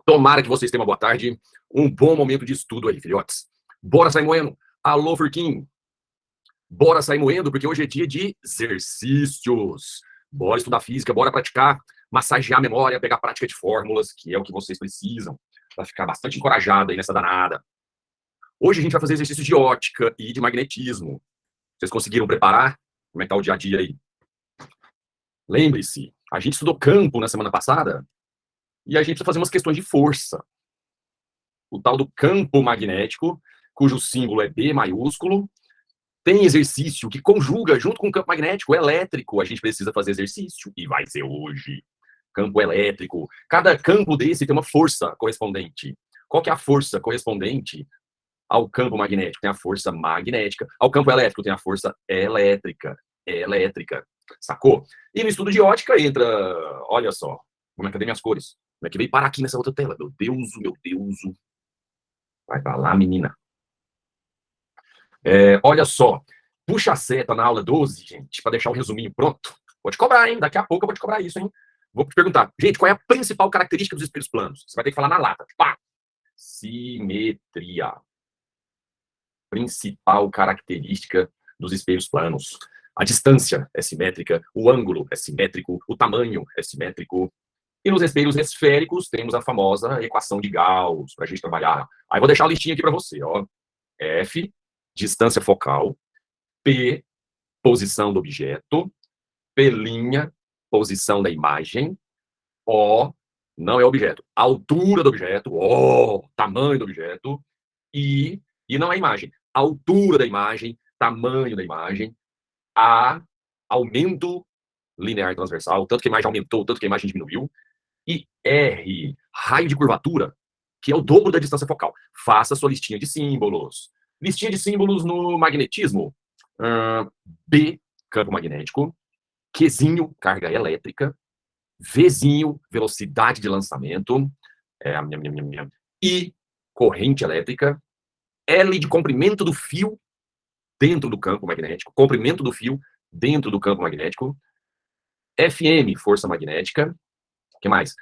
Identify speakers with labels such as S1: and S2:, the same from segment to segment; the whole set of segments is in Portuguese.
S1: Tomara que vocês tenham uma boa tarde, um bom momento de estudo aí, filhotes. Bora sair moendo. Alô, Furquinho. Bora sair moendo, porque hoje é dia de exercícios. Bora estudar física, bora praticar, massagear a memória, pegar prática de fórmulas, que é o que vocês precisam, para ficar bastante encorajado aí nessa danada. Hoje a gente vai fazer exercícios de ótica e de magnetismo. Vocês conseguiram preparar? Como é que tá o dia a dia aí? Lembre-se, a gente estudou campo na semana passada e a gente precisa fazer umas questões de força. O tal do campo magnético, cujo símbolo é B maiúsculo, tem exercício que conjuga junto com o campo magnético elétrico. A gente precisa fazer exercício e vai ser hoje. Campo elétrico. Cada campo desse tem uma força correspondente. Qual que é a força correspondente ao campo magnético? Tem a força magnética. Ao campo elétrico tem a força elétrica. Elétrica. Sacou? E no estudo de ótica entra, olha só, como é que cadê minhas cores? Como é que veio parar aqui nessa outra tela? Meu Deus, meu Deus. Vai pra lá, menina. Olha só, puxa a seta na aula 12, gente, para deixar o resuminho pronto. Vou te cobrar, hein? Daqui a pouco eu vou te cobrar isso, hein? Vou te perguntar, gente, qual é a principal característica dos espelhos planos? Você vai ter que falar na lata. Pá! Simetria. Principal característica dos espelhos planos. A distância é simétrica, o ângulo é simétrico, o tamanho é simétrico. E nos espelhos esféricos temos a famosa equação de Gauss para a gente trabalhar. Aí vou deixar a listinha aqui para você, ó. F, distância focal, P, posição do objeto, P', posição da imagem, O, não é objeto, altura do objeto, O, tamanho do objeto, e não é imagem, altura da imagem, tamanho da imagem, A, aumento linear transversal, tanto que a imagem aumentou, tanto que a imagem diminuiu, e R, raio de curvatura, que é o dobro da distância focal. Faça sua listinha de símbolos. Listinha de símbolos no magnetismo. B, campo magnético. Qzinho, carga elétrica. Vzinho, velocidade de lançamento. I, corrente elétrica. L de comprimento do fio dentro do campo magnético. Comprimento do fio dentro do campo magnético. Fm, força magnética. O que mais?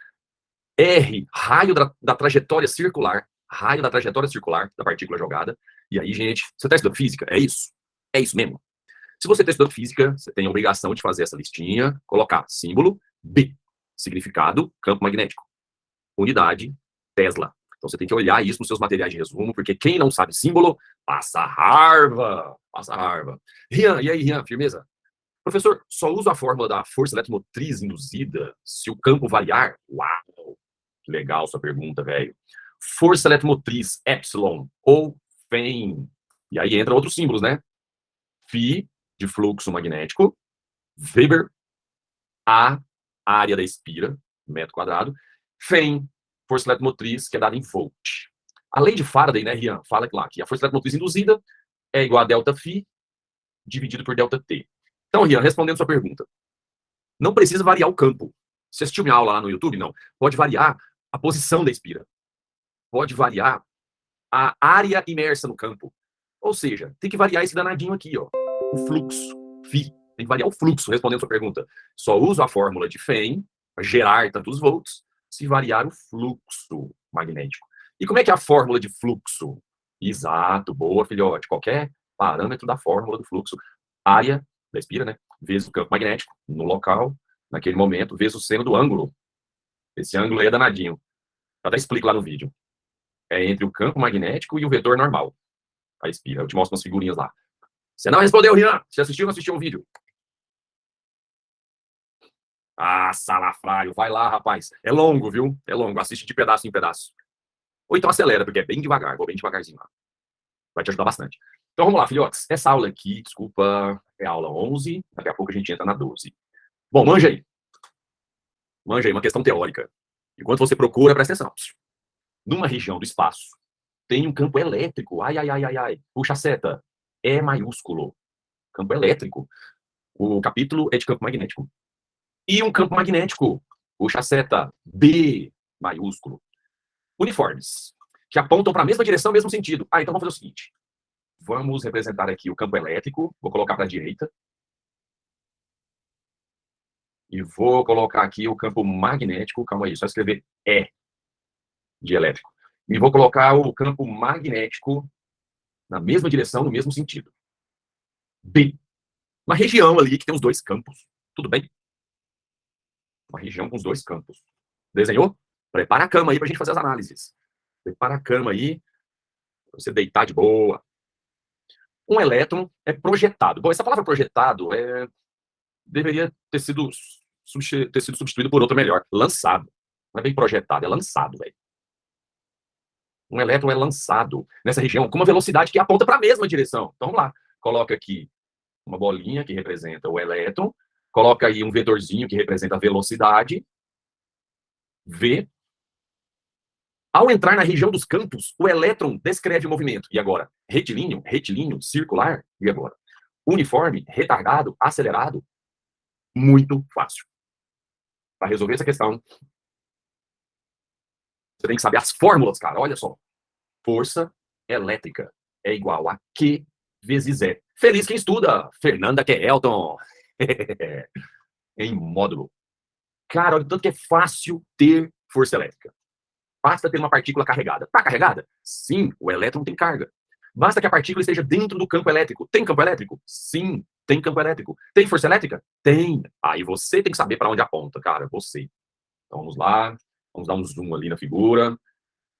S1: R, raio da trajetória circular. Raio da trajetória circular da partícula jogada. E aí, gente, você está estudando física? É isso? É isso mesmo? Se você está estudando física, você tem a obrigação de fazer essa listinha, colocar símbolo B, significado, campo magnético, unidade, Tesla. Então você tem que olhar isso nos seus materiais de resumo, porque quem não sabe símbolo, passa raiva. Passa raiva. Rian, e aí, Rian, firmeza? Professor, só uso a fórmula da força eletromotriz induzida se o campo variar? Uau! Que legal sua pergunta, velho. Força eletromotriz, epsilon, ou FEM. E aí entra outros símbolos, né? Φ, de fluxo magnético, Weber, A, área da espira, metro quadrado, FEM, força eletromotriz, que é dada em volt. A lei de Faraday, né, Rian, fala lá que a força eletromotriz induzida é igual a delta Φ dividido por delta T. Então, Rian, respondendo sua pergunta, não precisa variar o campo. Você assistiu minha aula lá no YouTube? Não. Pode variar a posição da espira. Pode variar a área imersa no campo. Ou seja, tem que variar esse danadinho aqui, ó. O fluxo, Φ. Tem que variar o fluxo, respondendo a sua pergunta. Só uso a fórmula de FEM para gerar tantos volts se variar o fluxo magnético. E como é que é a fórmula de fluxo? Exato, boa, filhote. Qualquer parâmetro da fórmula do fluxo. Área da espira, né? Vezes o campo magnético no local, naquele momento, vezes o seno do ângulo. Esse ângulo aí é danadinho. Eu até explico lá no vídeo. É entre o campo magnético e o vetor normal. A espira. Eu te mostro umas figurinhas lá. Você não respondeu, Rian? Você assistiu ou não assistiu o vídeo? Ah, salafrário. Vai lá, rapaz. É longo, viu? É longo. Assiste de pedaço em pedaço. Ou então acelera, porque é bem devagar. Vou bem devagarzinho lá. Vai te ajudar bastante. Então vamos lá, filhotes. Essa aula aqui, desculpa, é a aula 11. Daqui a pouco a gente entra na 12. Bom, manja aí. Manja aí, uma questão teórica. Enquanto você procura, presta atenção. Numa região do espaço, tem um campo elétrico. Ai, ai, ai, ai, ai. Puxa a seta. E maiúsculo. Campo elétrico. O capítulo é de campo magnético. E um campo magnético. Puxa a seta. B maiúsculo. Uniformes. Que apontam para a mesma direção, mesmo sentido. Ah, então vamos fazer o seguinte. Vamos representar aqui o campo elétrico. Vou colocar para a direita. E vou colocar aqui o campo magnético. Calma aí, só escrever E. de elétrico. E vou colocar o campo magnético na mesma direção, no mesmo sentido. B. Uma região ali que tem os dois campos. Tudo bem? Uma região com os dois campos. Desenhou? Prepara a cama aí pra gente fazer as análises. Prepara a cama aí, pra você deitar de boa. Um elétron é projetado. Bom, essa palavra projetado deveria ter sido substituído por outra melhor. Lançado. Não é bem projetado, é lançado, velho. Um elétron é lançado nessa região com uma velocidade que aponta para a mesma direção. Então, vamos lá. Coloca aqui uma bolinha que representa o elétron. Coloca aí um vetorzinho que representa a velocidade. V. Ao entrar na região dos campos, o elétron descreve o movimento. E agora? Retilíneo, retilíneo, circular. E agora? Uniforme, retardado, acelerado. Muito fácil. Para resolver essa questão, você tem que saber as fórmulas, cara. Olha só. Força elétrica é igual a Q vezes E. Feliz quem estuda. Fernanda Kelton. Em módulo. Cara, olha o tanto que é fácil ter força elétrica. Basta ter uma partícula carregada. Está carregada? Sim, o elétron tem carga. Basta que a partícula esteja dentro do campo elétrico. Tem campo elétrico? Sim, tem campo elétrico. Tem força elétrica? Tem. Aí você tem que saber para onde aponta, cara, você. Então vamos lá, vamos dar um zoom ali na figura.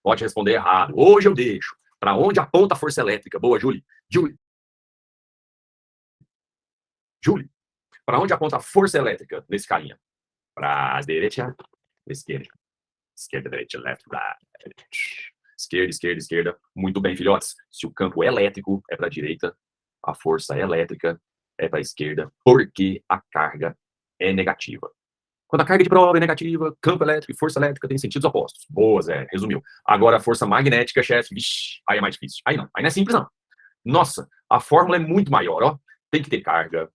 S1: Pode responder errado. Hoje eu deixo. Para onde aponta a força elétrica? Boa, Julie. Julie. Para onde aponta a força elétrica nesse carinha? Para a direita, esquerda. Esquerda, direita, left, right. Esquerda, esquerda, esquerda. Muito bem, filhotes. Se o campo elétrico é para a direita, a força elétrica é para a esquerda, porque a carga é negativa. Quando a carga de prova é negativa, campo elétrico e força elétrica têm sentidos opostos. Boa, Zé, resumiu. Agora, a força magnética, chefe, vixi, aí é mais difícil. Aí não é simples, não. Nossa, a fórmula é muito maior, ó. Tem que ter carga,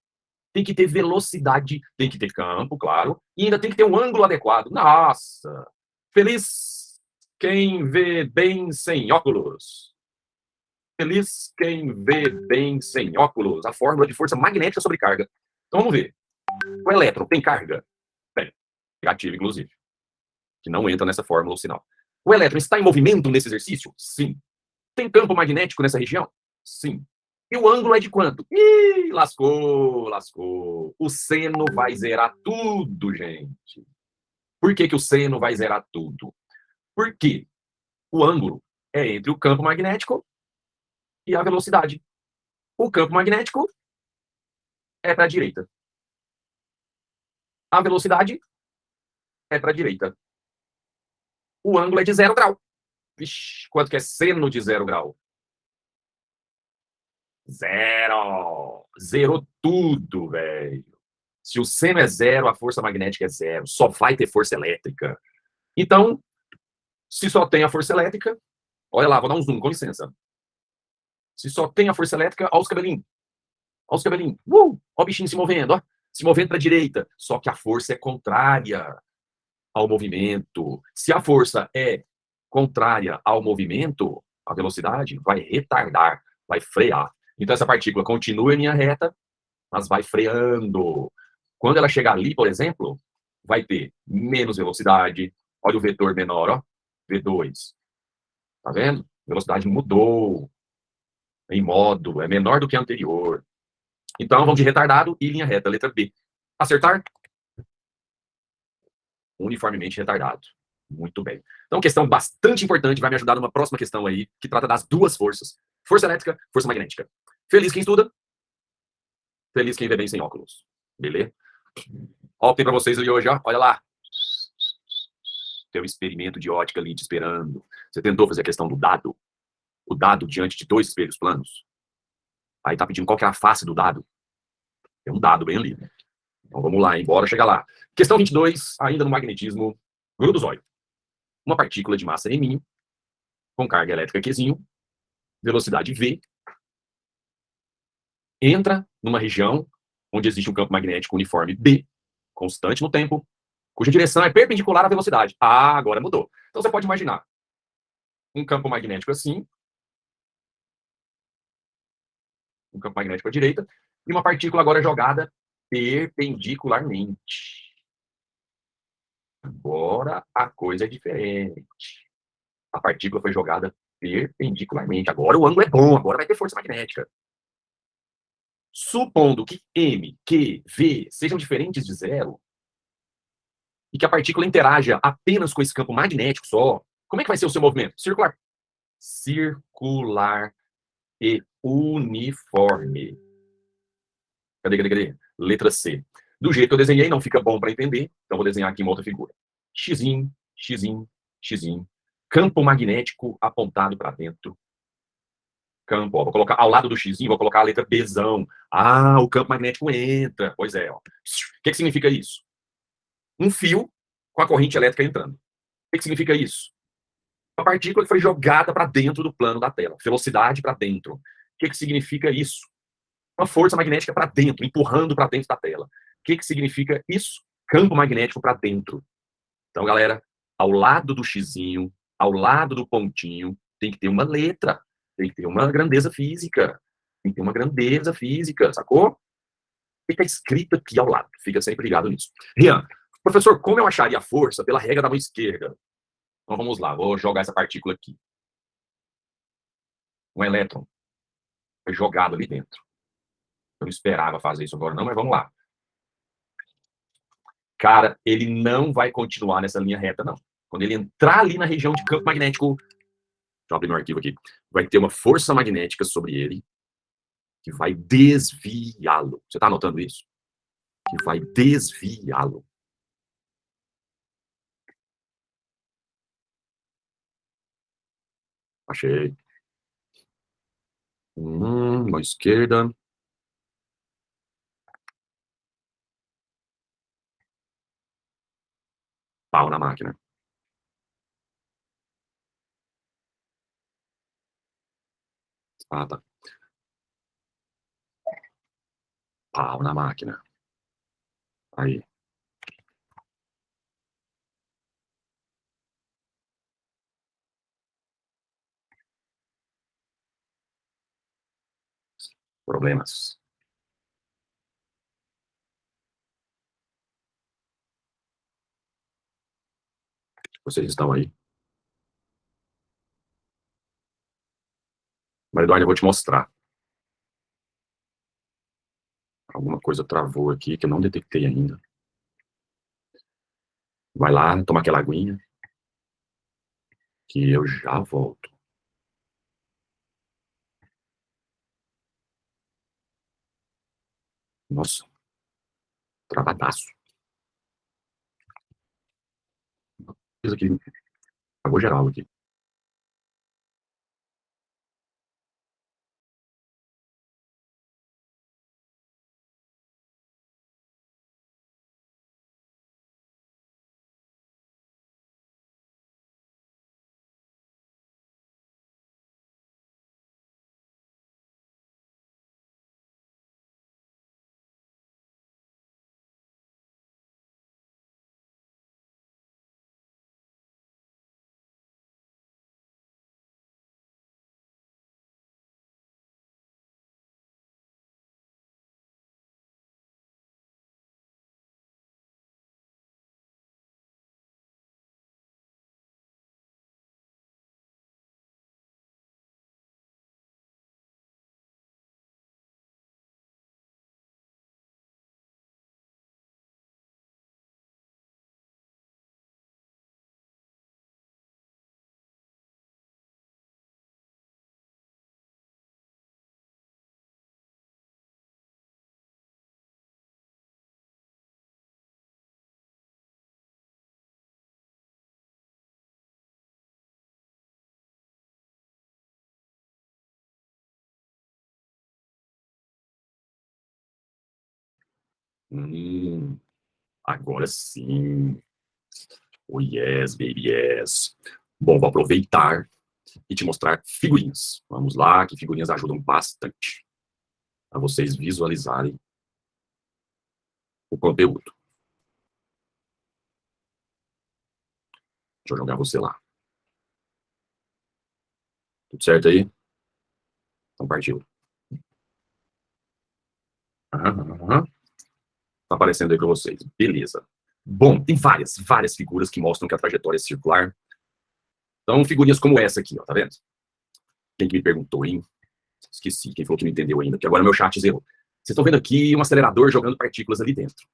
S1: tem que ter velocidade, tem que ter campo, claro, e ainda tem que ter um ângulo adequado. Nossa! Feliz quem vê bem sem óculos. Feliz quem vê bem sem óculos. A fórmula de força magnética sobre carga. Então vamos ver. O elétron tem carga? Tem. Negativa, inclusive. Que não entra nessa fórmula o sinal. O elétron está em movimento nesse exercício? Sim. Tem campo magnético nessa região? Sim. E o ângulo é de quanto? Ih, lascou, lascou. O seno vai zerar tudo, gente. Por que o seno vai zerar tudo? Porque o ângulo é entre o campo magnético e a velocidade. O campo magnético é para a direita. A velocidade é para a direita. O ângulo é de 0 grau. Vixe, quanto que é seno de 0 grau? Zero. Zerou tudo, velho. Se o seno é 0, a força magnética é 0. Só vai ter força elétrica. Então, se só tem a força elétrica, olha lá, vou dar um zoom, com licença. Se só tem a força elétrica, olha os cabelinhos. Olha os cabelinhos. Olha o bichinho se movendo, ó. Se movendo para a direita. Só que a força é contrária ao movimento. Se a força é contrária ao movimento, a velocidade vai retardar, vai frear. Então essa partícula continua em linha reta, mas vai freando. Quando ela chegar ali, por exemplo, vai ter menos velocidade. Olha o vetor menor, ó. V2. Tá vendo? Velocidade mudou. Em modo, é menor do que a anterior. Então, vamos de retardado e linha reta, letra B. Acertar? Uniformemente retardado. Muito bem. Então, questão bastante importante, vai me ajudar numa próxima questão aí, que trata das duas forças. Força elétrica, força magnética. Feliz quem estuda, feliz quem vê bem sem óculos. Beleza? Ó, tem pra vocês ali hoje, ó. Olha lá. Tem um experimento de ótica ali te esperando. Você tentou fazer a questão do dado? O dado diante de dois espelhos planos? Aí tá pedindo qual que é a face do dado. Tem um dado bem ali, né? Então vamos lá, embora chegar lá. Questão 22, ainda no magnetismo, grudo do zóio. Uma partícula de massa M, com carga elétrica Qzinho, velocidade V, entra numa região onde existe um campo magnético uniforme B, constante no tempo, cuja direção é perpendicular à velocidade. Ah, agora mudou. Então você pode imaginar um campo magnético assim, um campo magnético à direita, e uma partícula agora jogada perpendicularmente. Agora a coisa é diferente. A partícula foi jogada perpendicularmente. Agora o ângulo é bom, agora vai ter força magnética. Supondo que M, Q, V sejam diferentes de zero, e que a partícula interaja apenas com esse campo magnético só, como é que vai ser o seu movimento? Circular. Circular e uniforme. Cadê? Letra C. Do jeito que eu desenhei, não fica bom para entender, então vou desenhar aqui uma outra figura. Xzinho, xzinho, xzinho. Campo magnético apontado para dentro. Campo, ó, vou colocar ao lado do xzinho, vou colocar a letra Bzão. Ah, o campo magnético entra. Pois é, ó. O que significa isso? Um fio com a corrente elétrica entrando. O que significa isso? Uma partícula que foi jogada para dentro do plano da tela. Velocidade para dentro. O que significa isso? Uma força magnética para dentro, empurrando para dentro da tela. O que significa isso? Campo magnético para dentro. Então, galera, ao lado do xizinho, ao lado do pontinho, tem que ter uma letra, tem que ter uma grandeza física, tem que ter uma grandeza física, sacou? O que está escrito aqui ao lado? Fica sempre ligado nisso. Rian, professor, como eu acharia a força pela regra da mão esquerda? Então vamos lá, vou jogar essa partícula aqui. Um elétron foi jogado ali dentro. Eu não esperava fazer isso agora não, mas vamos lá. Cara, ele não vai continuar nessa linha reta, não. Quando ele entrar ali na região de campo magnético, deixa eu abrir meu arquivo aqui, vai ter uma força magnética sobre ele que vai desviá-lo. Você está anotando isso? Que vai desviá-lo. Achei. Mão esquerda. Pau na máquina. Ah, tá. Pau na máquina. Aí. Problemas. Vocês estão aí? Mas, Eduardo, eu vou te mostrar. Alguma coisa travou aqui que eu não detectei ainda. Vai lá, toma aquela aguinha. Que eu já volto. Nossa. Travadaço. Isso aqui. Acabou geral aqui. Agora sim. Oh yes, baby, yes. Bom, vou aproveitar e te mostrar figurinhas. Vamos lá, que figurinhas ajudam bastante a vocês visualizarem o conteúdo. Deixa eu jogar você lá. Tudo certo aí? Então partiu. Tá aparecendo aí para vocês. Beleza. Bom, tem várias figuras que mostram que a trajetória circular Então, figurinhas como essa aqui, ó, tá vendo? Quem que me perguntou, hein? Esqueci, quem falou que não entendeu ainda, que agora meu chat zerou. Vocês estão vendo aqui um acelerador jogando partículas ali dentro.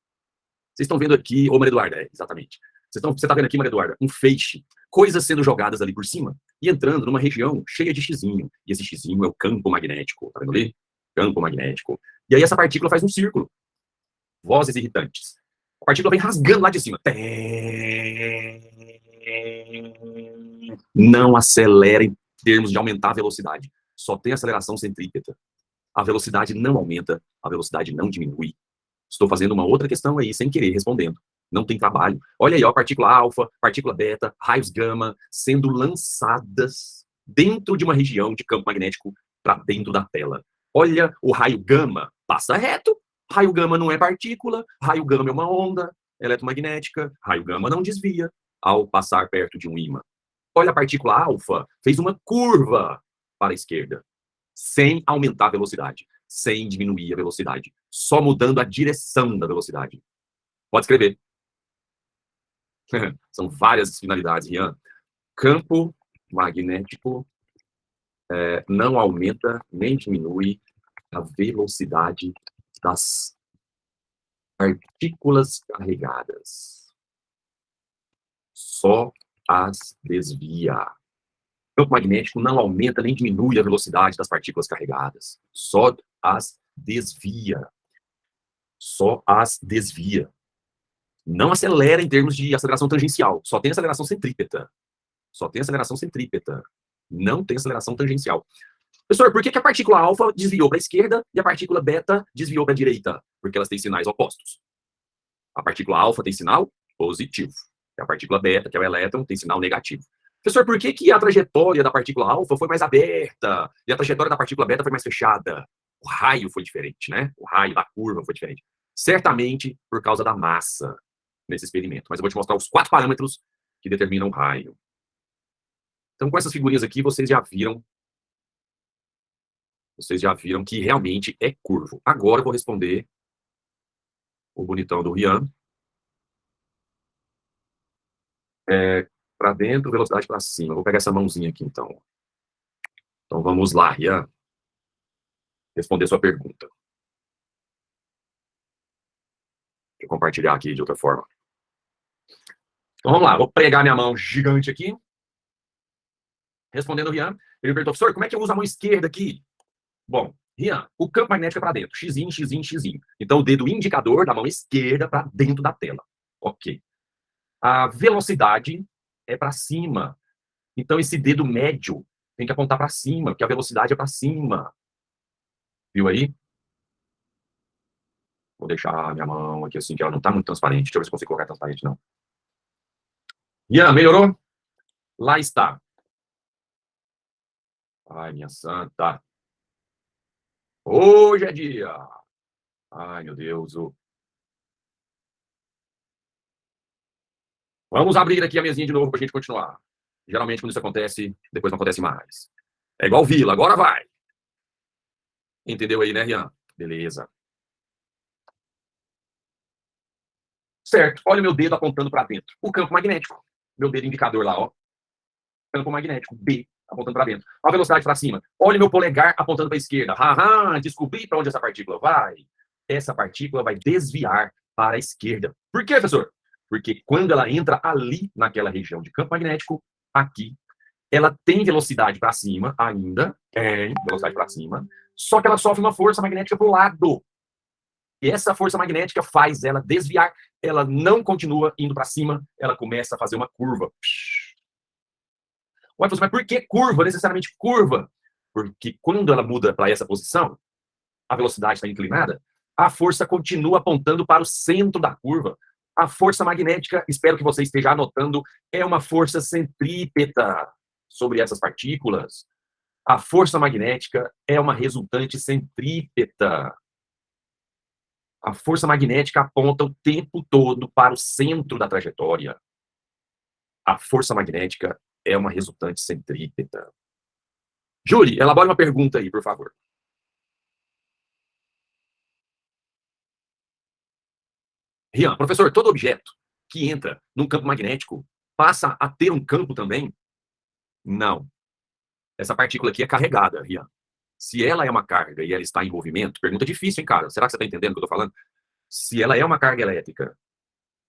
S1: Vocês estão vendo aqui, ô Maria Eduarda, exatamente. Você está vendo aqui, Maria Eduarda, um feixe, coisas sendo jogadas ali por cima e entrando numa região cheia de xizinho. E esse xizinho é o campo magnético, tá vendo ali? Campo magnético. E aí essa partícula faz um círculo. Vozes irritantes. A partícula vem rasgando lá de cima. Não acelera em termos de aumentar a velocidade. Só tem aceleração centrípeta. A velocidade não aumenta, a velocidade não diminui. Estou fazendo uma outra questão aí, sem querer, respondendo. Não tem trabalho. Olha aí, ó, partícula alfa, partícula beta, raios gama, sendo lançadas dentro de uma região de campo magnético para dentro da tela. Olha, o raio gama passa reto. Raio gama não é partícula, raio gama é uma onda eletromagnética, raio gama não desvia ao passar perto de um ímã. Olha, a partícula alfa fez uma curva para a esquerda, sem aumentar a velocidade, sem diminuir a velocidade, só mudando a direção da velocidade. Pode escrever. São várias finalidades, Rian. Campo magnético não aumenta nem diminui a velocidade das partículas carregadas. Só as desvia. O campo magnético não aumenta nem diminui a velocidade das partículas carregadas. Só as desvia. Só as desvia. Não acelera em termos de aceleração tangencial. Só tem aceleração centrípeta. Só tem aceleração centrípeta. Não tem aceleração tangencial. Professor, por que a partícula alfa desviou para a esquerda e a partícula beta desviou para a direita? Porque elas têm sinais opostos. A partícula alfa tem sinal positivo. E a partícula beta, que é o elétron, tem sinal negativo. Professor, por que a trajetória da partícula alfa foi mais aberta e a trajetória da partícula beta foi mais fechada? O raio foi diferente, né? O raio da curva foi diferente. Certamente por causa da massa nesse experimento. Mas eu vou te mostrar os 4 parâmetros que determinam o raio. Então, com essas figurinhas aqui, vocês já viram que realmente é curvo. Agora eu vou responder o bonitão do Rian. Para dentro, velocidade para cima. Vou pegar essa mãozinha aqui, então. Então, vamos lá, Rian. Responder sua pergunta. Deixa eu compartilhar aqui de outra forma. Então, vamos lá. Vou pregar minha mão gigante aqui. Respondendo o Rian. Ele perguntou, professor, como é que eu uso a mão esquerda aqui? Bom, Rian, o campo magnético é para dentro. Xzinho, xzinho, xzinho. Então, o dedo indicador da mão esquerda para dentro da tela. Ok. A velocidade é para cima. Então, esse dedo médio tem que apontar para cima, porque a velocidade é para cima. Viu aí? Vou deixar a minha mão aqui assim, que ela não está muito transparente. Deixa eu ver se consigo colocar transparente, não. Ian, melhorou? Lá está. Ai, minha santa. Hoje é dia. Ai, meu Deus. Vamos abrir aqui a mesinha de novo para a gente continuar. Geralmente, quando isso acontece, depois não acontece mais. É igual Vila, agora vai. Entendeu aí, né, Rian? Beleza. Certo. Olha o meu dedo apontando para dentro. O campo magnético. Meu dedo indicador lá, ó. Campo magnético. B, apontando para dentro. A velocidade para cima. Olha o meu polegar apontando para a esquerda. Haha, descobri para onde essa partícula vai. Essa partícula vai desviar para a esquerda. Por quê, professor? Porque quando ela entra ali, naquela região de campo magnético, aqui, ela tem velocidade para cima ainda, tem velocidade para cima, só que ela sofre uma força magnética para o lado. E essa força magnética faz ela desviar. Ela não continua indo para cima, ela começa a fazer uma curva. Ué, mas por que curva? Necessariamente curva? Porque quando ela muda para essa posição, a velocidade está inclinada, a força continua apontando para o centro da curva. A força magnética, espero que você esteja anotando, é uma força centrípeta sobre essas partículas. A força magnética é uma resultante centrípeta. A força magnética aponta o tempo todo para o centro da trajetória. A força magnética é uma resultante centrípeta. Júri, elabore uma pergunta aí, por favor. Rian, professor, todo objeto que entra num campo magnético passa a ter um campo também? Não. Essa partícula aqui é carregada, Rian. Se ela é uma carga e ela está em movimento, pergunta difícil, hein, cara? Será que você está entendendo o que eu estou falando? Se ela é uma carga elétrica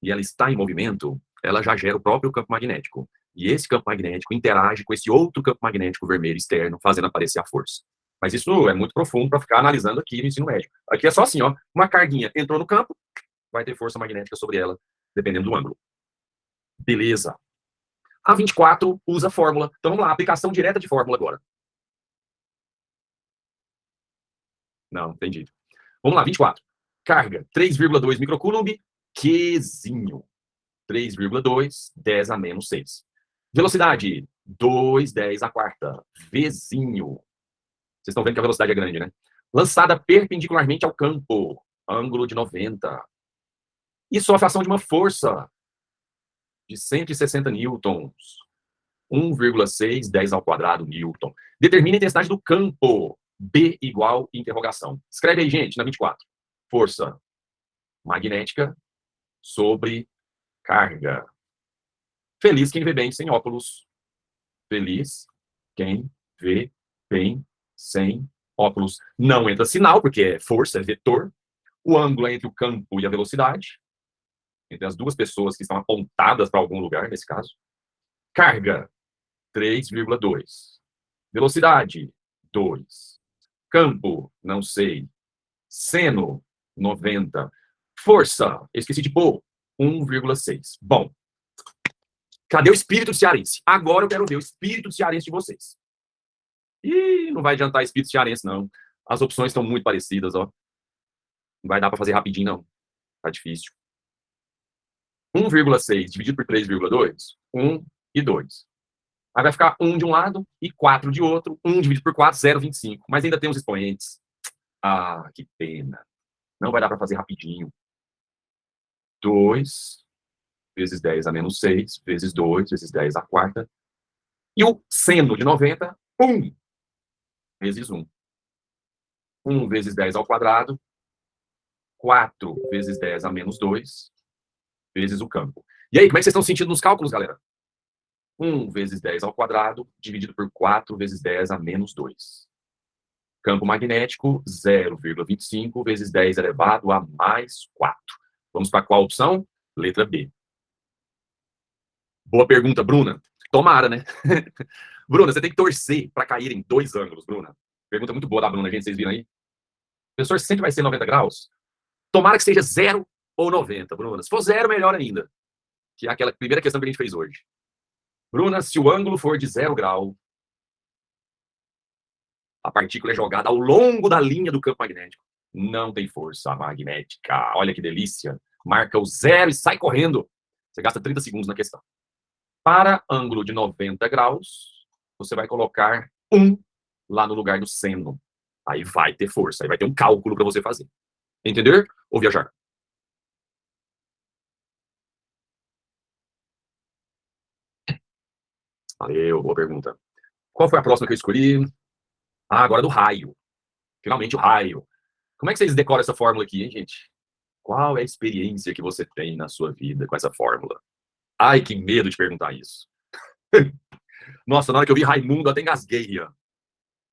S1: e ela está em movimento, ela já gera o próprio campo magnético. E esse campo magnético interage com esse outro campo magnético vermelho externo, fazendo aparecer a força. Mas isso é muito profundo para ficar analisando aqui no ensino médio. Aqui é só assim, ó, uma carguinha entrou no campo, vai ter força magnética sobre ela, dependendo do ângulo. Beleza. A 24 usa fórmula. Então vamos lá, aplicação direta de fórmula agora. Não, entendi. Vamos lá, 24. Carga, 3,2 microcoulomb, Qzinho. 3,2, 10 a menos 6. Velocidade, 2, 10 a quarta, Vzinho. Vocês estão vendo que a velocidade é grande, né? Lançada perpendicularmente ao campo, ângulo de 90. E sofre a ação de uma força de 160 newtons. 1,6, 10 ao quadrado, newton. Determina a intensidade do campo. B igual interrogação. Escreve aí, gente, na 24. Força magnética sobre carga. Feliz quem vê bem sem óculos. Feliz quem vê bem sem óculos. Não entra sinal, porque é força, é vetor. O ângulo é entre o campo e a velocidade. Entre as duas pessoas que estão apontadas para algum lugar, nesse caso. Carga, 3,2. Velocidade, 2. Campo, não sei. Seno, 90. Força, esqueci de pôr, 1,6. Bom, cadê o espírito cearense? Agora eu quero ver o espírito cearense de vocês. Ih, não vai adiantar espírito cearense, não. As opções estão muito parecidas, ó. Não vai dar para fazer rapidinho, não. Tá difícil. 1,6 dividido por 3,2, 1 e 2. Aí vai ficar 1 de um lado e 4 de outro. 1 dividido por 4, 0,25. Mas ainda tem os expoentes. Ah, que pena. Não vai dar para fazer rapidinho. 2 vezes 10 a menos 6, vezes 2, vezes 10 a quarta. E o seno de 90, 1 vezes 1. 1 vezes 10 ao quadrado, 4 vezes 10 a menos 2, vezes o campo. E aí, como é que vocês estão sentindo nos cálculos, galera? 1 vezes 10 ao quadrado, dividido por 4 vezes 10 a menos 2. Campo magnético, 0,25 vezes 10 elevado a mais 4. Vamos para qual opção? Letra B. Boa pergunta, Bruna. Tomara, né? Bruna, você tem que torcer para cair em 2 ângulos, Bruna. Pergunta muito boa da Bruna, gente, vocês viram aí? O professor sempre vai ser 90 graus? Tomara que seja 0 ou 90, Bruna. Se for 0, melhor ainda. Que é aquela primeira questão que a gente fez hoje. Bruna, se o ângulo for de 0 grau, a partícula é jogada ao longo da linha do campo magnético. Não tem força magnética. Olha que delícia. Marca o 0 e sai correndo. Você gasta 30 segundos na questão. Para ângulo de 90 graus, você vai colocar 1 lá no lugar do seno. Aí vai ter força, aí vai ter um cálculo para você fazer. Entender ou viajar? Valeu, boa pergunta. Qual foi a próxima que eu escolhi? Ah, agora do raio. Finalmente o raio. Como é que vocês decoram essa fórmula aqui, hein, gente? Qual é a experiência que você tem na sua vida com essa fórmula? Ai, que medo de perguntar isso. Nossa, na hora que eu vi Raimundo, eu até engasguei, Rian.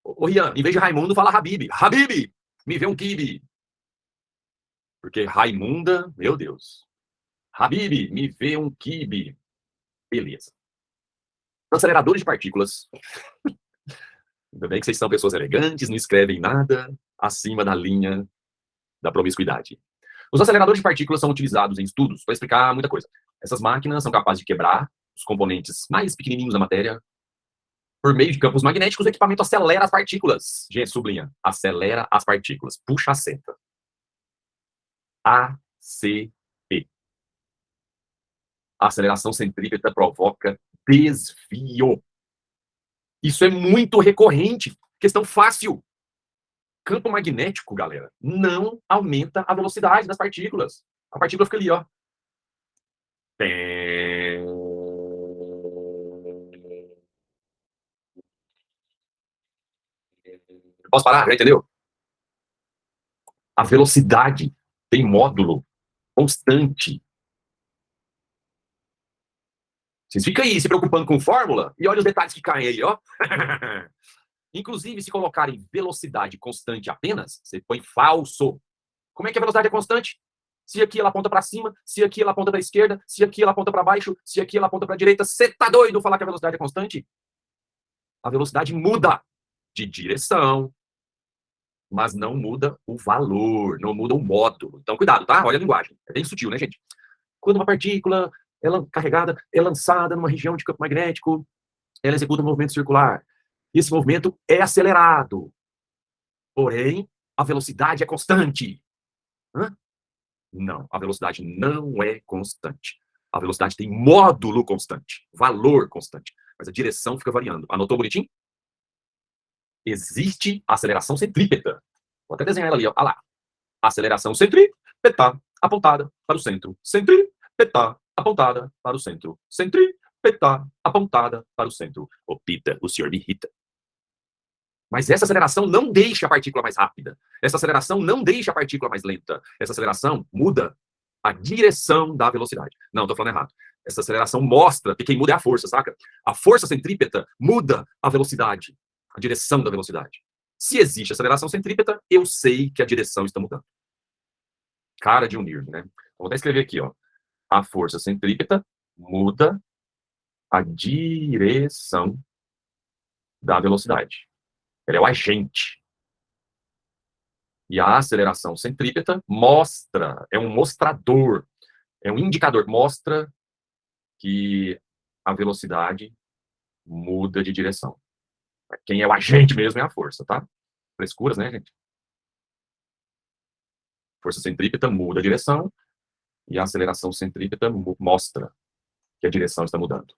S1: Ô, Rian, em vez de Raimundo, fala Habib. Habib, me vê um kibe. Porque Raimunda, meu Deus. Habib, me vê um kibe. Beleza. Aceleradores de partículas. Ainda bem que vocês são pessoas elegantes, não escrevem nada acima da linha da promiscuidade. Os aceleradores de partículas são utilizados em estudos para explicar muita coisa. Essas máquinas são capazes de quebrar os componentes mais pequenininhos da matéria. Por meio de campos magnéticos, o equipamento acelera as partículas. Gente, sublinha. Acelera as partículas. Puxa a seta. ACP. A aceleração centrípeta provoca desvio. Isso é muito recorrente. Questão fácil. Campo magnético, galera, não aumenta a velocidade das partículas. A partícula fica ali, ó. Posso parar? Já entendeu? A velocidade tem módulo constante. Vocês ficam aí se preocupando com fórmula e olha os detalhes que caem aí, ó. Inclusive, se colocarem velocidade constante apenas, você põe falso. Como é que a velocidade é constante? Se aqui ela aponta para cima, se aqui ela aponta para a esquerda, se aqui ela aponta para baixo, se aqui ela aponta para a direita. Você tá doido falar que a velocidade é constante? A velocidade muda de direção, mas não muda o valor, não muda o módulo. Então, cuidado, tá? Olha a linguagem. É bem sutil, né, gente? Quando uma partícula ela carregada é lançada numa região de campo magnético, ela executa um movimento circular. E esse movimento é acelerado. Porém, a velocidade é constante. Hã? Não, a velocidade não é constante. A velocidade tem módulo constante, valor constante, mas a direção fica variando. Anotou bonitinho? Existe aceleração centrípeta. Vou até desenhar ela ali, ó. Olha lá. Aceleração centrípeta apontada para o centro. Centrípeta apontada para o centro. Centrípeta apontada para o centro. Ô, Pita, o senhor me irrita. Mas essa aceleração não deixa a partícula mais rápida. Essa aceleração não deixa a partícula mais lenta. Essa aceleração muda a direção da velocidade. Não, estou falando errado. Essa aceleração mostra que quem muda é a força, saca? A força centrípeta muda a velocidade, a direção da velocidade. Se existe aceleração centrípeta, eu sei que a direção está mudando. Cara de um Newton, né? Vou até escrever aqui, ó. A força centrípeta muda a direção da velocidade. Ela é o agente. E a aceleração centrípeta mostra, é um mostrador, é um indicador, mostra que a velocidade muda de direção. Quem é o agente mesmo é a força, tá? Frescuras, né, gente? Força centrípeta muda a direção e a aceleração centrípeta mostra que a direção está mudando.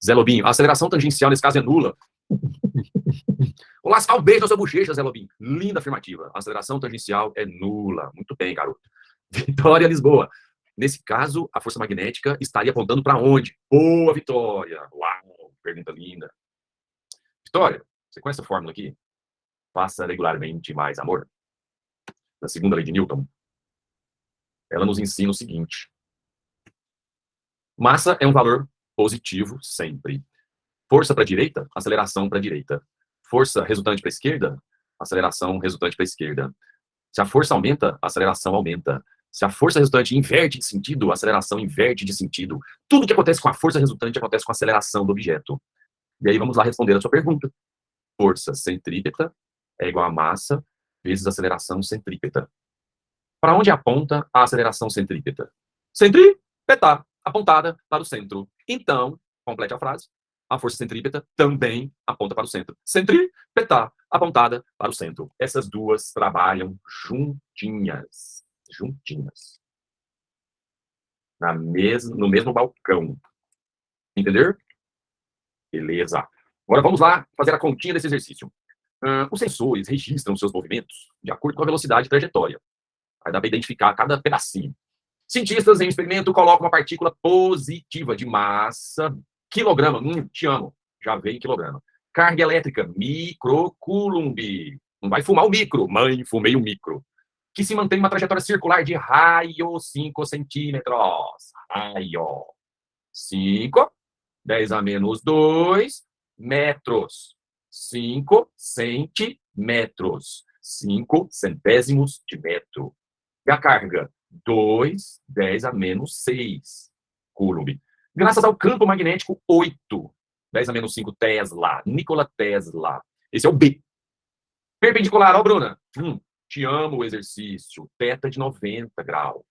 S1: Zé Lobinho, a aceleração tangencial nesse caso é nula. Vou lascar um beijo na sua bochecha, Zé Lobinho. Linda afirmativa. A aceleração tangencial é nula. Muito bem, garoto. Vitória, Lisboa. Nesse caso, a força magnética estaria apontando para onde? Boa, Vitória. Uau, pergunta linda. Vitória, você conhece a fórmula aqui? Faça regularmente mais amor. Na segunda lei de Newton. Ela nos ensina o seguinte. Massa é um valor positivo sempre. Força para a direita, aceleração para a direita. Força resultante para a esquerda, aceleração resultante para a esquerda. Se a força aumenta, a aceleração aumenta. Se a força resultante inverte de sentido, a aceleração inverte de sentido. Tudo que acontece com a força resultante acontece com a aceleração do objeto. E aí vamos lá responder a sua pergunta. Força centrípeta é igual a massa vezes aceleração centrípeta. Para onde aponta a aceleração centrípeta? Centrípeta, apontada para o centro. Então, complete a frase. A força centrípeta também aponta para o centro. Centrípeta, apontada para o centro. Essas duas trabalham juntinhas. Juntinhas. No mesmo balcão. Entender? Beleza. Agora vamos lá fazer a continha desse exercício. Os sensores registram seus movimentos de acordo com a velocidade e trajetória. Aí dá para identificar cada pedacinho. Cientistas em experimento colocam uma partícula positiva de massa, quilograma, te amo, já veio quilograma. Carga elétrica, microcoulomb. Não vai fumar o micro, mãe, fumei o micro. Que se mantém uma trajetória circular de raio 5 centímetros. Raio 5, 10 a menos 2 metros. 5 centímetros. 5 centésimos de metro. E a carga? 2, 10 a menos 6 Coulomb. Graças ao campo magnético, 8. 10 a menos 5 Tesla. Nikola Tesla. Esse é o B. Perpendicular, ó, Bruna. Te amo o exercício. Θ de 90 graus.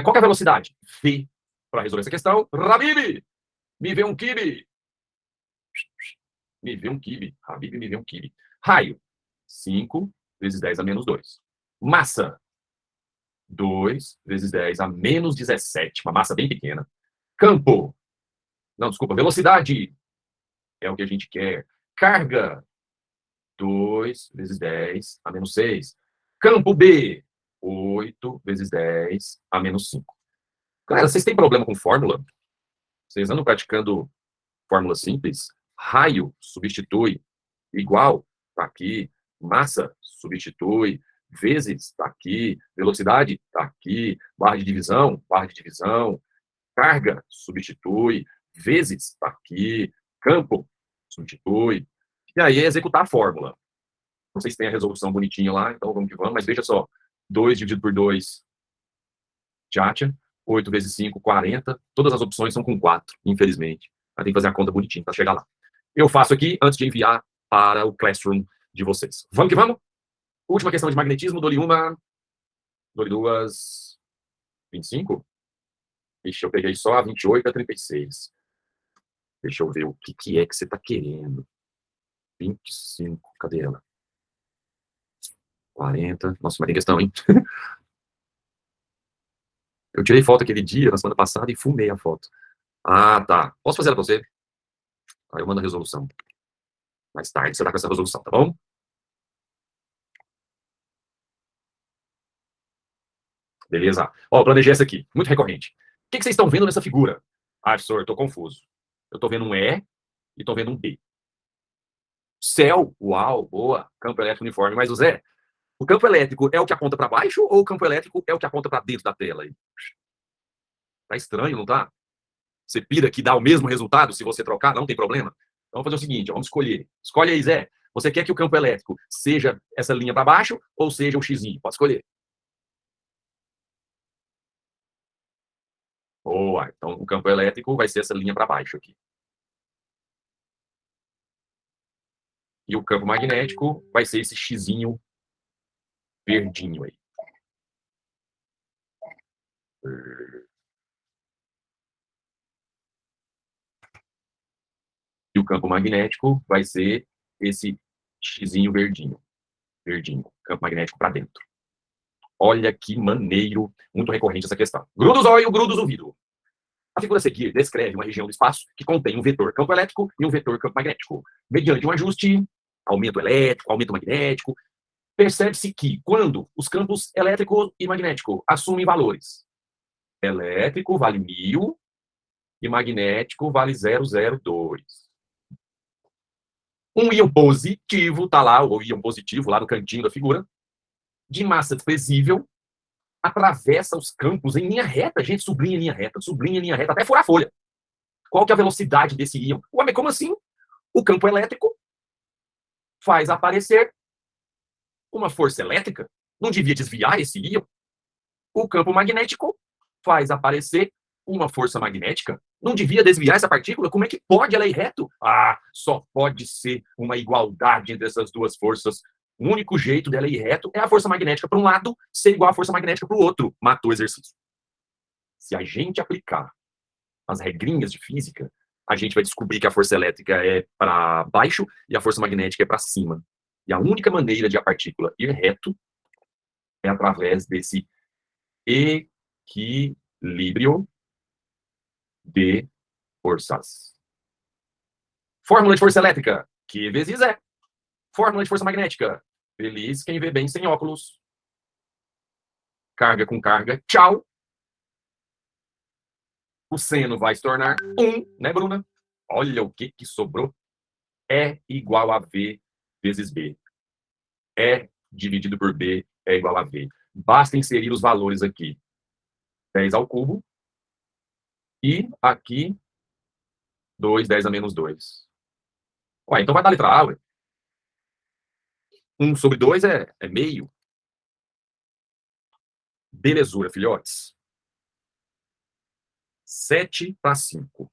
S1: Qual que é a velocidade? V. Para resolver essa questão, Habib, me vê um quibe. Me vê um quibe. Habib, me vê um quibe. Raio. 5 vezes 10 a menos 2. Massa. 2 vezes 10 a menos 17. Uma massa bem pequena. Campo. Não, desculpa. Velocidade. É o que a gente quer. Carga. 2 vezes 10 a menos 6. Campo B. 8 vezes 10 a menos 5. Galera, vocês têm problema com fórmula? Vocês andam praticando fórmula simples? Raio substitui igual, tá aqui. Massa substitui vezes, tá aqui. Velocidade, tá aqui. Barra de divisão, Carga, substitui. Vezes, tá aqui. Campo, substitui. E aí é executar a fórmula. Vocês têm a resolução bonitinha lá, então vamos que vamos. Mas veja só, 2 dividido por 2, tchatcha. 8 vezes 5, 40. Todas as opções são com 4, infelizmente. Mas tem que fazer a conta bonitinha para chegar lá. Eu faço aqui antes de enviar para o Classroom de vocês. Vamos que vamos? Última questão de magnetismo, dou-lhe uma, dou-lhe duas, 25? Ixi, eu peguei só a 28 a 36. Deixa eu ver o que é que você está querendo. 25, cadê ela? 40, nossa, mas tem questão, hein? Eu tirei foto aquele dia, na semana passada, e fumei a foto. Ah, tá. Posso fazer ela pra você? Aí eu mando a resolução. Mais tarde você tá com essa resolução, tá bom? Beleza. Ó, eu planejei essa aqui, muito recorrente. O que vocês estão vendo nessa figura? Ah, professor, eu tô confuso. Eu tô vendo um E e tô vendo um B. Céu, uau, boa, campo elétrico uniforme. Mas o Zé, o campo elétrico é o que aponta para baixo ou o campo elétrico é o que aponta para dentro da tela? Tá estranho, não tá? Você pira que dá o mesmo resultado se você trocar, não tem problema? Então, vamos fazer o seguinte, vamos escolher. Escolhe aí, Zé. Você quer que o campo elétrico seja essa linha para baixo ou seja o xizinho? Pode escolher. Boa, então o campo elétrico vai ser essa linha para baixo aqui. E o campo magnético vai ser esse xizinho verdinho aí. E o campo magnético vai ser esse xizinho verdinho. Verdinho, campo magnético para dentro. Olha que maneiro, muito recorrente essa questão. Gruda os olhos, gruda os ouvidos. A figura a seguir descreve uma região do espaço que contém um vetor campo elétrico e um vetor campo magnético. Mediante um ajuste, aumento elétrico, aumento magnético, percebe-se que quando os campos elétrico e magnético assumem valores, elétrico vale 1000 e magnético vale 002. Um íon positivo, tá lá, o íon positivo lá no cantinho da figura, de massa desprezível, atravessa os campos em linha reta. Gente, sublinha em linha reta, até furar a folha. Qual que é a velocidade desse íon? Ué, mas como assim? O campo elétrico faz aparecer uma força elétrica. Não devia desviar esse íon? O campo magnético faz aparecer uma força magnética. Não devia desviar essa partícula? Como é que pode ela ir reto? Ah, só pode ser uma igualdade entre essas duas forças. O único jeito dela ir reto é a força magnética para um lado ser igual à força magnética para o outro. Matou o exercício. Se a gente aplicar as regrinhas de física, a gente vai descobrir que a força elétrica é para baixo e a força magnética é para cima. E a única maneira de a partícula ir reto é através desse equilíbrio de forças. Fórmula de força elétrica, Q vezes E. Fórmula de força magnética, feliz quem vê bem sem óculos. Carga com carga, tchau. O seno vai se tornar 1, né, Bruna? Olha o que sobrou. E igual a V vezes B. E dividido por B é igual a V. Basta inserir os valores aqui. 10 ao cubo. E aqui, 2, 10 a menos 2. Ué, então vai dar a letra A, ué. 1 sobre 2 é meio. Belezura, filhotes. 7 para 5.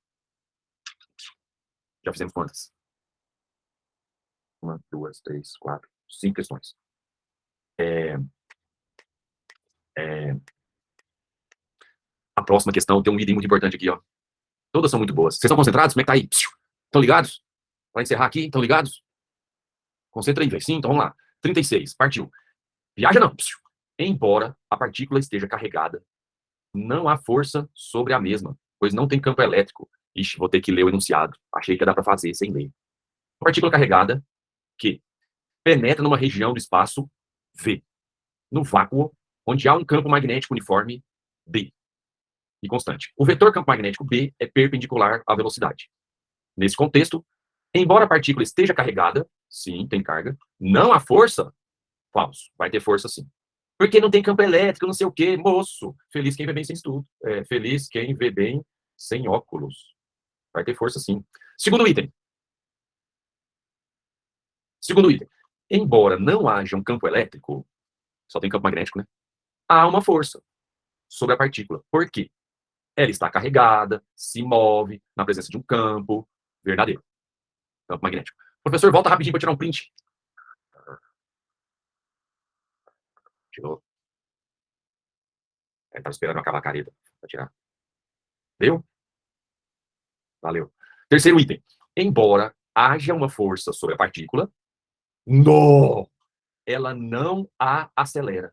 S1: Já fizemos quantas? 1, 2, 3, 4, 5 questões. A próxima questão tem um item muito importante aqui, ó. Todas são muito boas. Vocês estão concentrados? Como é que tá aí? Estão ligados? Para encerrar aqui, estão ligados? Concentra aí, velho. Sim, então vamos lá. 36, partiu. Viaja não. Embora a partícula esteja carregada, não há força sobre a mesma, pois não tem campo elétrico. Ixi, vou ter que ler o enunciado. Achei que ia dar para fazer sem ler. Partícula carregada que penetra numa região do espaço V, no vácuo, onde há um campo magnético uniforme B e constante. O vetor campo magnético B é perpendicular à velocidade. Nesse contexto, embora a partícula esteja carregada, sim, tem carga, não há força, falso, vai ter força sim. Porque não tem campo elétrico, não sei o quê, moço. Feliz quem vê bem sem estudo. Feliz quem vê bem Sem óculos. Vai ter força, sim. Segundo item. Segundo item. Embora não haja um campo elétrico, só tem campo magnético, né? Há uma força sobre a partícula. Por quê? Ela está carregada, se move na presença de um campo verdadeiro. Campo magnético. Professor, volta rapidinho para tirar um print. Tirou. Estava esperando acabar a careta para tirar. Deu? Valeu. Terceiro item. Embora haja uma força sobre a partícula, ela não a acelera,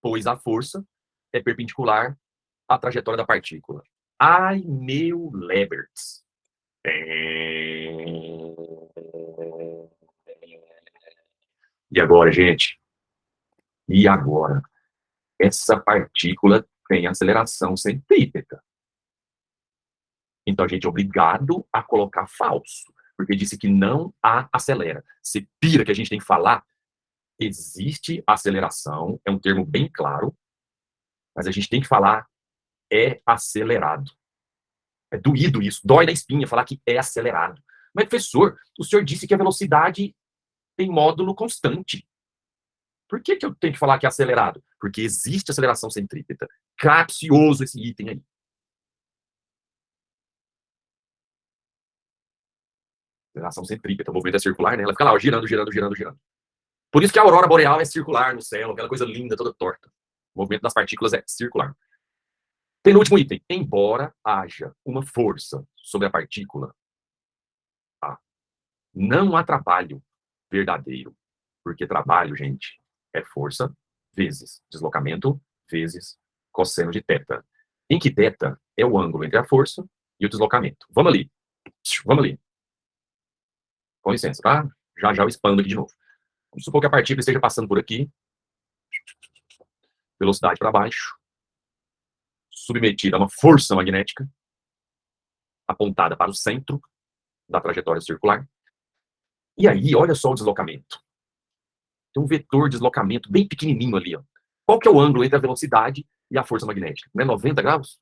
S1: pois a força é perpendicular à trajetória da partícula. Ai, meu Leberts. E agora, gente? E agora? Essa partícula tem aceleração centrípeta. Então a gente é obrigado a colocar falso, porque disse que não a acelera. Se pira que a gente tem que falar, existe aceleração, é um termo bem claro, mas a gente tem que falar é acelerado. É doído isso, dói na espinha falar que é acelerado. Mas, professor, o senhor disse que a velocidade tem módulo constante. Por que eu tenho que falar que é acelerado? Porque existe aceleração centrípeta. Capcioso esse item aí. Aceleração centrípeta, o movimento é circular, né? Ela fica lá, girando, girando, girando, girando. Por isso que a aurora boreal é circular no céu, aquela coisa linda, toda torta. O movimento das partículas é circular. Penúltimo item. Embora haja uma força sobre a partícula, não há trabalho verdadeiro. Porque trabalho, gente, é força vezes deslocamento vezes cosseno de θ. Em que θ é o ângulo entre a força e o deslocamento. Vamos ali. Vamos ali. Com licença, tá? Já já eu expando aqui de novo. Vamos supor que a partícula esteja passando por aqui. Velocidade para baixo. Submetida a uma força magnética apontada para o centro da trajetória circular. E aí, olha só o deslocamento. Tem um vetor de deslocamento bem pequenininho ali. Ó. Qual que é o ângulo entre a velocidade e a força magnética? Não é 90 graus?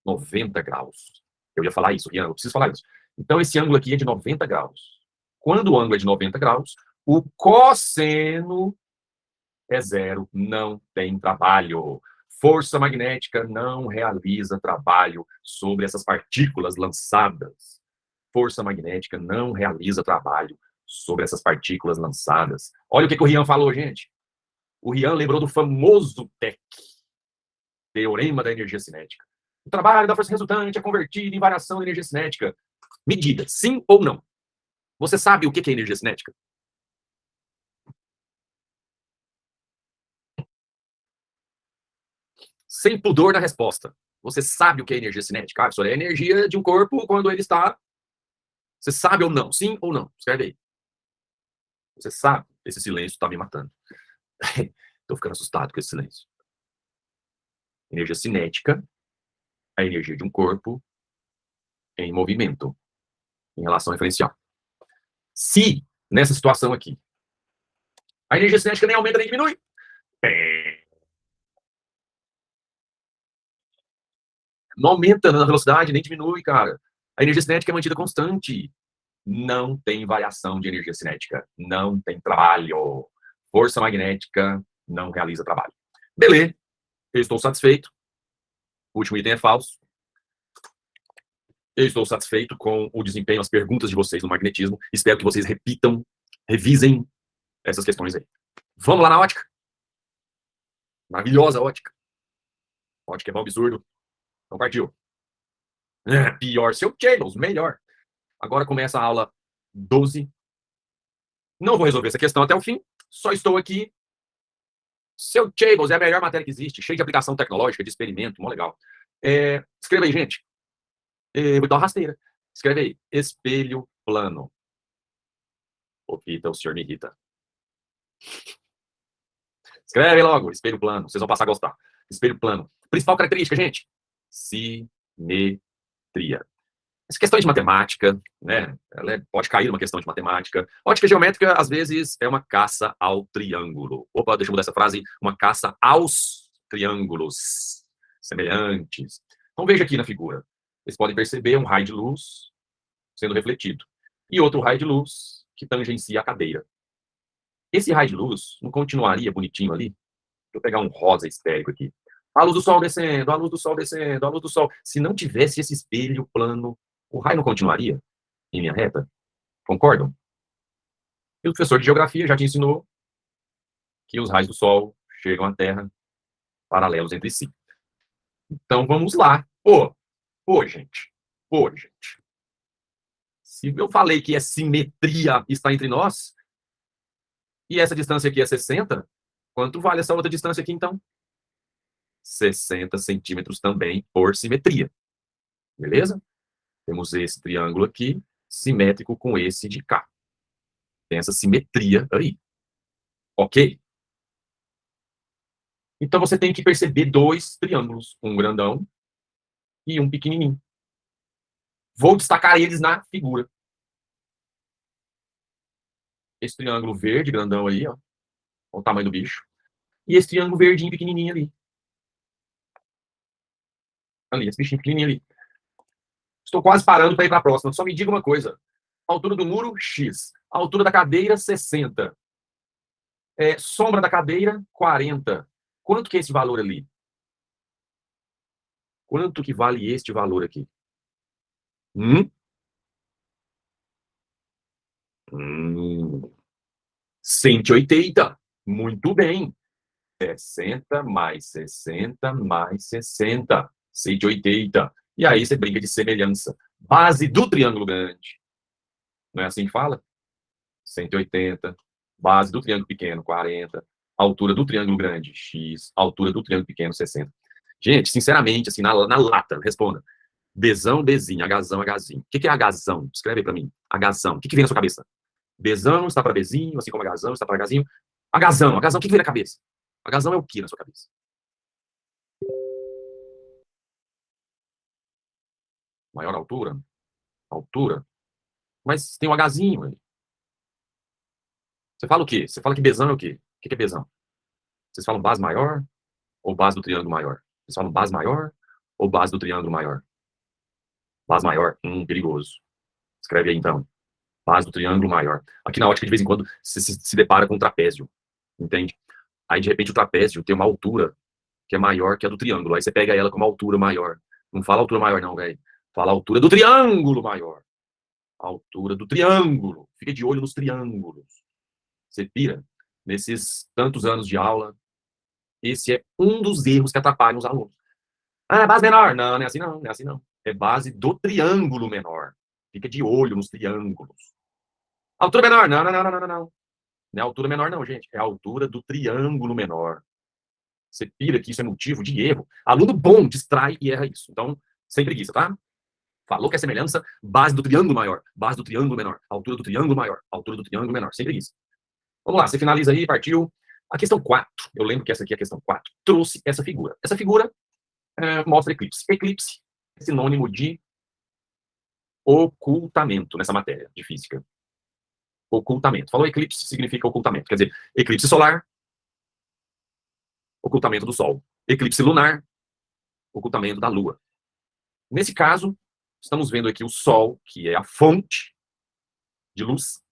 S1: 90 graus. Eu ia falar isso, Rian, eu preciso falar isso. Então, esse ângulo aqui é de 90 graus. Quando o ângulo é de 90 graus, o cosseno é zero, não tem trabalho. Força magnética não realiza trabalho sobre essas partículas lançadas. Força magnética não realiza trabalho sobre essas partículas lançadas. Olha o que o Rian falou, gente. O Rian lembrou do famoso TEC, Teorema da Energia Cinética. O trabalho da força resultante é convertido em variação de energia cinética. Medida, sim ou não? Você sabe o que é energia cinética? Sem pudor na resposta. Você sabe o que é energia cinética? Ah, isso é a energia de um corpo quando ele está... Você sabe ou não? Sim ou não? Escreve aí. Você sabe? Esse silêncio está me matando. Estou ficando assustado com esse silêncio. Energia cinética, a energia de um corpo em movimento, em relação referencial. Se, nessa situação aqui, a energia cinética nem aumenta nem diminui, não aumenta na velocidade nem diminui, cara. A energia cinética é mantida constante. Não tem variação de energia cinética. Não tem trabalho. Força magnética não realiza trabalho. Beleza. Eu estou satisfeito. O último item é falso. Eu estou satisfeito com o desempenho, as perguntas de vocês no magnetismo. Espero que vocês repitam, revisem essas questões aí. Vamos lá na ótica? Maravilhosa ótica. Ótica é bom absurdo. Então partiu. Pior seu Chables, melhor. Agora começa a aula 12. Não vou resolver essa questão até o fim. Só estou aqui. Seu Chables é a melhor matéria que existe, cheio de aplicação tecnológica, de experimento, mó legal. Escreva aí, gente. Vou dar uma rasteira. Escreve aí. Espelho plano. Ô, Rita, o senhor me irrita. Escreve logo. Espelho plano. Vocês vão passar a gostar. Espelho plano. Principal característica, gente. Simetria. Essa questão de matemática, né? Ela pode cair numa questão de matemática. Ótica geométrica, às vezes, é uma caça ao triângulo. Opa, deixa eu mudar essa frase. Uma caça aos triângulos semelhantes. Então, veja aqui na figura. Vocês podem perceber um raio de luz sendo refletido. E outro raio de luz que tangencia a cadeira. Esse raio de luz não continuaria bonitinho ali? Deixa eu pegar um rosa estérico aqui. A luz do sol descendo, a luz do sol descendo, a luz do sol. Se não tivesse esse espelho plano, o raio não continuaria em linha reta? Concordam? E o professor de geografia já te ensinou que os raios do sol chegam à Terra paralelos entre si. Então vamos lá. Gente. Gente. Se eu falei que a simetria está entre nós, e essa distância aqui é 60, quanto vale essa outra distância aqui, então? 60 centímetros também por simetria. Beleza? Temos esse triângulo aqui, simétrico com esse de cá. Tem essa simetria aí. Ok? Então você tem que perceber dois triângulos, um grandão e um pequenininho. Vou destacar eles na figura. Esse triângulo verde, grandão aí, ó. Olha o tamanho do bicho. E esse triângulo verdinho, pequenininho ali. Ali, esse bichinho pequenininho ali. Estou quase parando para ir para a próxima. Só me diga uma coisa. A altura do muro, X. A altura da cadeira, 60. Sombra da cadeira, 40. Quanto que é esse valor ali? Quanto que vale este valor aqui? 180. Muito bem. 60 mais 60 mais 60. 180. E aí você brinca de semelhança. Base do triângulo grande. Não é assim que fala? 180. Base do triângulo pequeno, 40. Altura do triângulo grande, X. Altura do triângulo pequeno, 60. Gente, sinceramente, assim, na lata, responda. Bzão, Bzinho, Hzão, Hzinho. O que é Hzão? Escreve aí pra mim. Hzão. O que vem na sua cabeça? Bzão está para Bzinho, assim como Hzão está para Hzinho. Hzão, o que vem na cabeça? Hzão é o que na sua cabeça? Maior altura? Altura? Mas tem um Hzinho aí. Você fala o quê? Você fala que Bzão é o quê? O que é Bzão? Vocês falam base maior ou base do triângulo maior? Vocês falam base maior ou base do triângulo maior? Base maior? Perigoso. Escreve aí então. Base do triângulo maior. Aqui na ótica, de vez em quando, você se depara com um trapézio. Entende? Aí, de repente, o trapézio tem uma altura que é maior que a do triângulo. Aí você pega ela com uma altura maior. Não fala altura maior, não, velho. Fala altura do triângulo maior. Altura do triângulo. Fica de olho nos triângulos. Você pira. Nesses tantos anos de aula, esse é um dos erros que atrapalham os alunos. Ah, base menor. Não, não é assim não. Não é assim não. É base do triângulo menor. Fica de olho nos triângulos. Altura menor. Não, não, não, não, não, não. Não é altura menor, não, gente. É a altura do triângulo menor. Você pira que isso é motivo de erro. Aluno bom distrai e erra isso. Então, sem preguiça, tá? Falou que é semelhança, base do triângulo maior, base do triângulo menor, altura do triângulo maior, altura do triângulo menor, sem preguiça. Vamos lá, você finaliza aí, partiu. A questão 4, eu lembro que essa aqui é a questão 4, trouxe essa figura. Essa figura mostra eclipse. Eclipse é sinônimo de ocultamento nessa matéria de física. Ocultamento. Falou eclipse, significa ocultamento. Quer dizer, eclipse solar, ocultamento do Sol. Eclipse lunar, ocultamento da Lua. Nesse caso, estamos vendo aqui o Sol, que é a fonte de luz.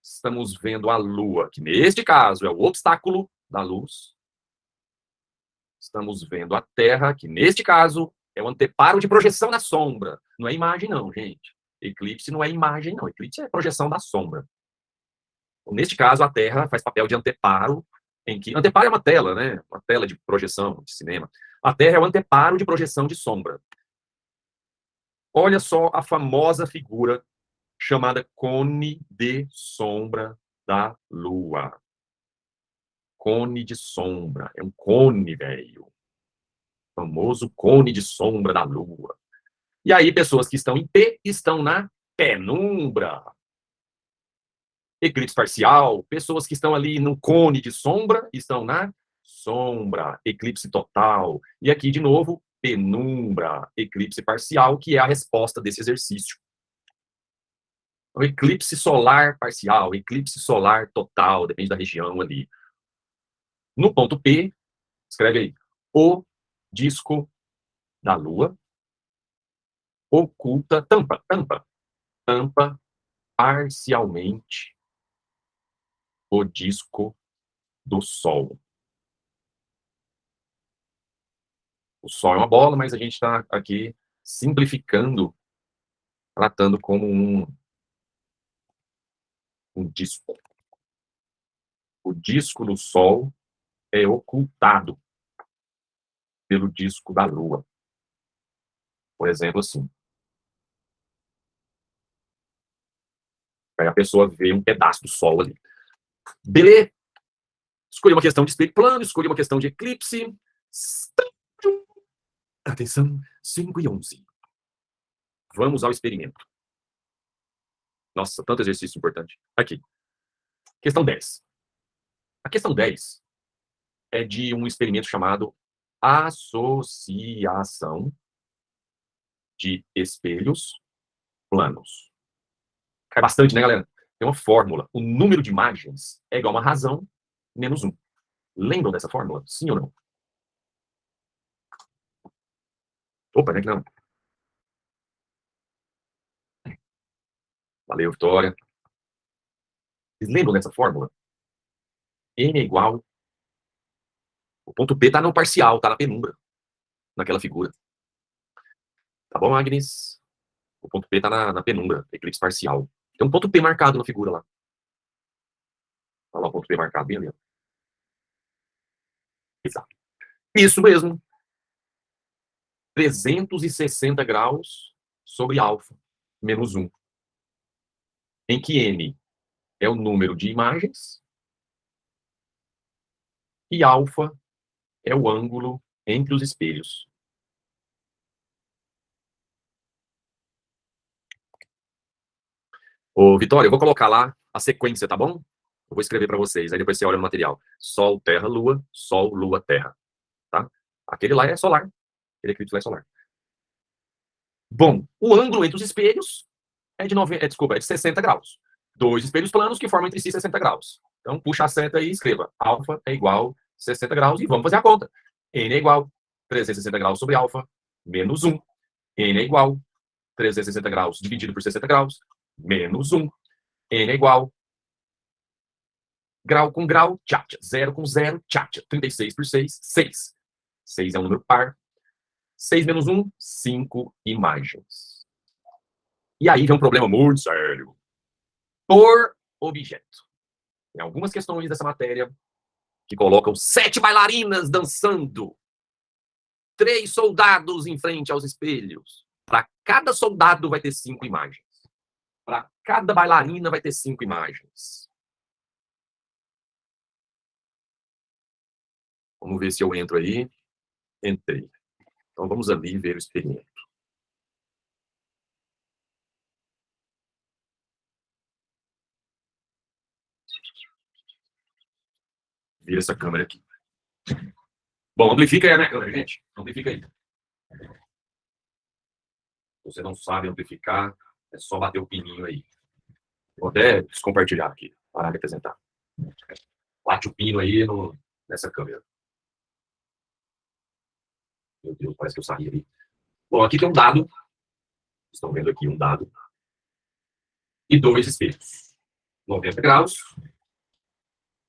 S1: Estamos vendo a Lua, que neste caso é o obstáculo da luz. Estamos vendo a Terra, que neste caso é o anteparo de projeção da sombra. Não é imagem, não, gente. Eclipse não é imagem, não. Eclipse é projeção da sombra. Neste caso, a Terra faz papel de anteparo, em que... Anteparo é uma tela, né? Uma tela de projeção de cinema. A Terra é o anteparo de projeção de sombra. Olha só a famosa figura chamada cone de sombra da Lua. Cone de sombra. É um cone, velho. Famoso cone de sombra da Lua. E aí, pessoas que estão em P estão na penumbra. Eclipse parcial. Pessoas que estão ali no cone de sombra estão na sombra. Eclipse total. E aqui, de novo, penumbra. Eclipse parcial, que é a resposta desse exercício. O eclipse solar parcial, eclipse solar total, depende da região ali. No ponto P, escreve aí, o disco da Lua oculta, tampa parcialmente o disco do Sol. O Sol é uma bola, mas a gente está aqui simplificando, tratando como um disco. O disco do Sol é ocultado pelo disco da Lua. Por exemplo, assim. Aí a pessoa vê um pedaço do Sol ali. Beleza. Escolhi uma questão de espelho plano, escolhi uma questão de eclipse. Atenção, 5 e 11. Vamos ao experimento. Nossa, tanto exercício importante. Aqui. Questão 10. A questão 10 é de um experimento chamado associação de espelhos planos. É bastante, né, galera? Tem uma fórmula. O número de imagens é igual a uma razão menos 1. Lembram dessa fórmula? Sim ou não? Opa, né que não? Valeu, Vitória. Vocês lembram dessa fórmula? N é igual. O ponto P está no parcial, está na penumbra, naquela figura. Tá bom, Agnes? O ponto P está na penumbra, eclipse parcial. Tem um ponto P marcado na figura lá. Olha lá o ponto P marcado bem ali. Exato. Isso mesmo. 360 graus sobre alfa, menos 1. Em que N é o número de imagens e alfa é o ângulo entre os espelhos. Ô, Vitória, eu vou colocar lá a sequência, tá bom? Eu vou escrever para vocês, aí depois você olha no material. Sol, Terra, Lua, Sol, Lua, Terra. Tá? Aquele lá é solar. Aquele eclipse lá é solar. Bom, o ângulo entre os espelhos é de 60 graus. Dois espelhos planos que formam entre si 60 graus. Então, puxa a seta e escreva. Alfa é igual a 60 graus e vamos fazer a conta. N é igual a 360 graus sobre alfa menos 1. N é igual a 360 graus dividido por 60 graus menos 1. N é igual grau com grau, tchatcha. 0 com 0, tchatcha. 36 por 6, 6. 6 é um número par. 6 menos 1, 5 imagens. E aí vem um problema muito sério. Por objeto. Tem algumas questões dessa matéria que colocam 7 bailarinas dançando, 3 soldados em frente aos espelhos. Para cada soldado vai ter 5 imagens. Para cada bailarina vai ter 5 imagens. Vamos ver se eu entro aí. Entrei. Então vamos ali ver o experimento. Vira essa câmera aqui. Bom, amplifica aí a minha câmera, gente. Amplifica aí. Se você não sabe amplificar, é só bater o pininho aí. Vou até descompartilhar aqui, parar de apresentar. Bate o pino aí nessa câmera. Meu Deus, parece que eu saí ali. Bom, aqui tem um dado. Estão vendo aqui um dado. E 2 espelhos. 90 graus.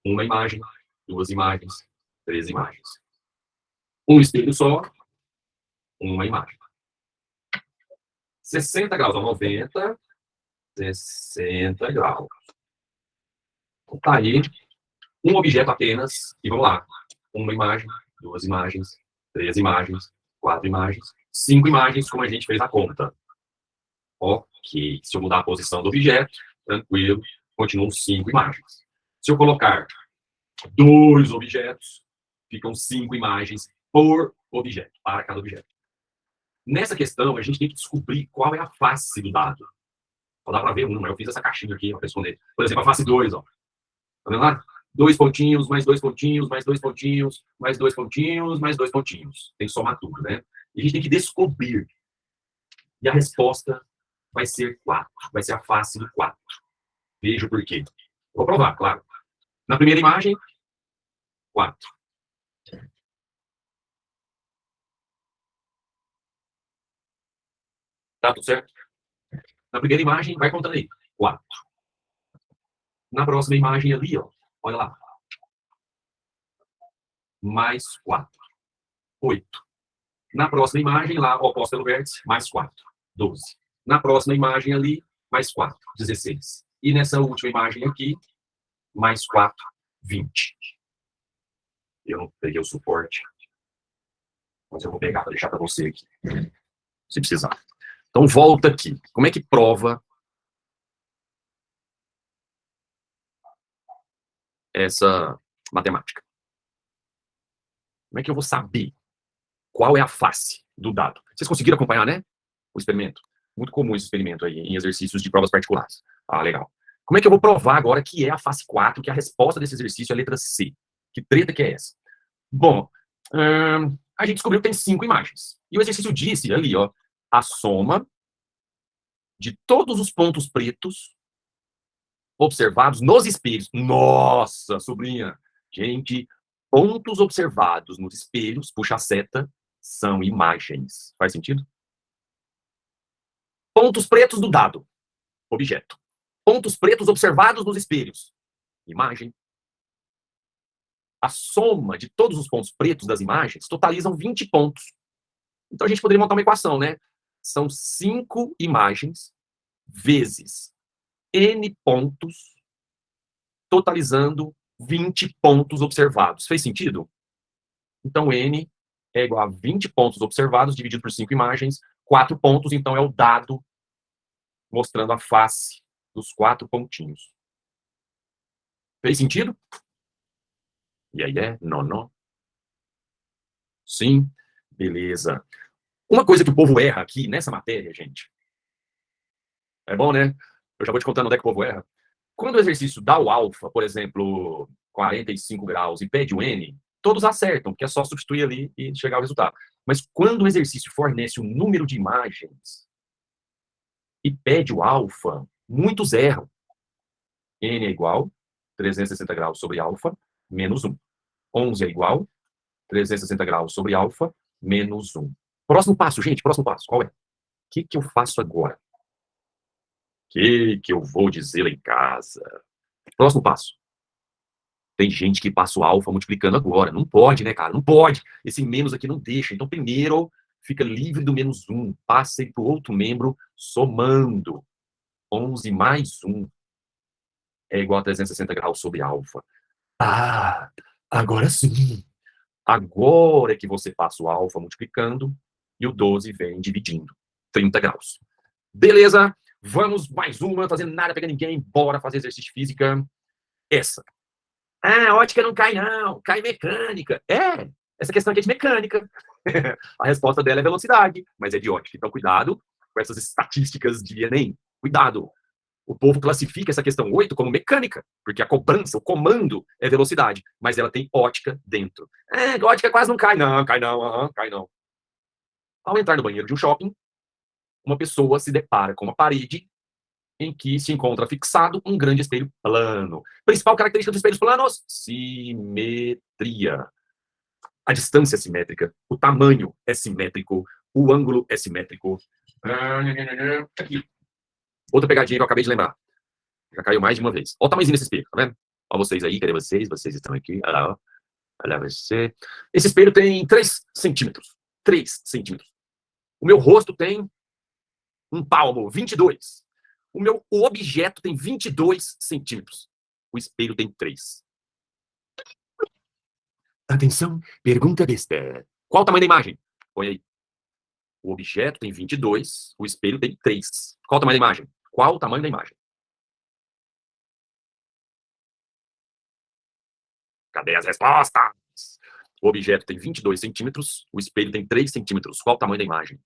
S1: Uma imagem, 2 imagens, 3 imagens. Um espelho só, uma imagem. 60 graus, 90, 60 graus. Então, tá aí um objeto apenas, e vamos lá. Uma imagem, 2 imagens, 3 imagens, 4 imagens, 5 imagens, como a gente fez a conta. Ok. Se eu mudar a posição do objeto, tranquilo, continuam 5 imagens. Se eu colocar 2 objetos, ficam 5 imagens por objeto, para cada objeto. Nessa questão, a gente tem que descobrir qual é a face do dado. Só dá para ver uma. Eu fiz essa caixinha aqui para responder. Por exemplo, a face 2, ó. Tá vendo lá? 2 pontinhos, mais 2 pontinhos, mais 2 pontinhos, mais 2 pontinhos, mais 2 pontinhos. Tem que somar tudo, né? E a gente tem que descobrir. E a resposta vai ser 4. Vai ser a face do 4. Veja por quê. Vou provar, claro. Na primeira imagem, 4. Tá tudo certo? Na primeira imagem, vai contando aí. 4. Na próxima imagem ali, ó, olha lá. Mais 4. 8. Na próxima imagem, lá, oposta pelo vértice, mais 4. 12. Na próxima imagem ali, mais 4. 16. E nessa última imagem aqui, mais 4. 20. Eu não peguei o suporte, mas eu vou pegar para deixar para você aqui, se precisar. Então, volta aqui. Como é que prova essa matemática? Como é que eu vou saber qual é a face do dado? Vocês conseguiram acompanhar, né? O experimento. Muito comum esse experimento aí em exercícios de provas particulares. Ah, legal. Como é que eu vou provar agora que é a face 4, que a resposta desse exercício é a letra C? Que treta que é essa? Bom, a gente descobriu que tem 5 imagens. E o exercício disse ali, ó, a soma de todos os pontos pretos observados nos espelhos. Nossa, sobrinha! Gente, pontos observados nos espelhos, puxa a seta, são imagens. Faz sentido? Pontos pretos do dado, objeto. Pontos pretos observados nos espelhos, imagem. A soma de todos os pontos pretos das imagens totalizam 20 pontos. Então a gente poderia montar uma equação, né? São 5 imagens vezes n pontos, totalizando 20 pontos observados. Fez sentido? Então n é igual a 20 pontos observados dividido por 5 imagens, 4 pontos, então é o dado mostrando a face dos 4 pontinhos. Fez sentido? E aí é? Não, não. Sim? Beleza. Uma coisa que o povo erra aqui nessa matéria, gente. É bom, né? Eu já vou te contando onde é que o povo erra. Quando o exercício dá o alfa, por exemplo, 45 graus e pede o n, todos acertam, porque é só substituir ali e chegar ao resultado. Mas quando o exercício fornece o número de imagens e pede o alfa, muitos erram. N é igual 360 graus sobre alfa menos 1. 11 é igual 360 graus sobre alfa menos 1. Próximo passo, gente, próximo passo, qual é? O que eu faço agora? O que eu vou dizer lá em casa? Próximo passo. Tem gente que passa o alfa multiplicando agora. Não pode, né, cara? Não pode. Esse menos aqui não deixa. Então, primeiro, fica livre do menos 1. Passa para o outro membro somando. 11 mais 1 é igual a 360 graus sobre alfa. Ah, agora sim. Agora é que você passa o alfa multiplicando e o 12 vem dividindo. 30 graus. Beleza? Vamos mais uma, fazendo nada, pegando ninguém. Bora fazer exercício de física. Essa. Ah, ótica não cai, não. Cai mecânica. É, essa questão aqui é de mecânica. A resposta dela é velocidade, mas é de ótica. Então, cuidado com essas estatísticas de Enem. Cuidado. O povo classifica essa questão 8 como mecânica, porque a cobrança, o comando é velocidade, mas ela tem ótica dentro. É, ótica quase não cai. Não, cai não, cai não. Ao entrar no banheiro de um shopping, uma pessoa se depara com uma parede em que se encontra fixado um grande espelho plano. Principal característica dos espelhos planos? Simetria. A distância é simétrica, o tamanho é simétrico, o ângulo é simétrico. Aqui. Outra pegadinha que eu acabei de lembrar. Já caiu mais de uma vez. Olha o tamanhozinho desse espelho, tá vendo? Olha vocês aí, cadê vocês? Vocês estão aqui. Olha lá, ó. Olha você. Esse espelho tem 3 centímetros. 3 centímetros. O meu rosto tem um palmo, 22. O objeto tem 22 centímetros. O espelho tem 3. Atenção, pergunta besta. Qual o tamanho da imagem? Põe aí. O objeto tem 22, o espelho tem 3. Qual o tamanho da imagem? Qual o tamanho da imagem? Cadê as respostas? O objeto tem 22 centímetros, o espelho tem 3 centímetros. Qual o tamanho da imagem?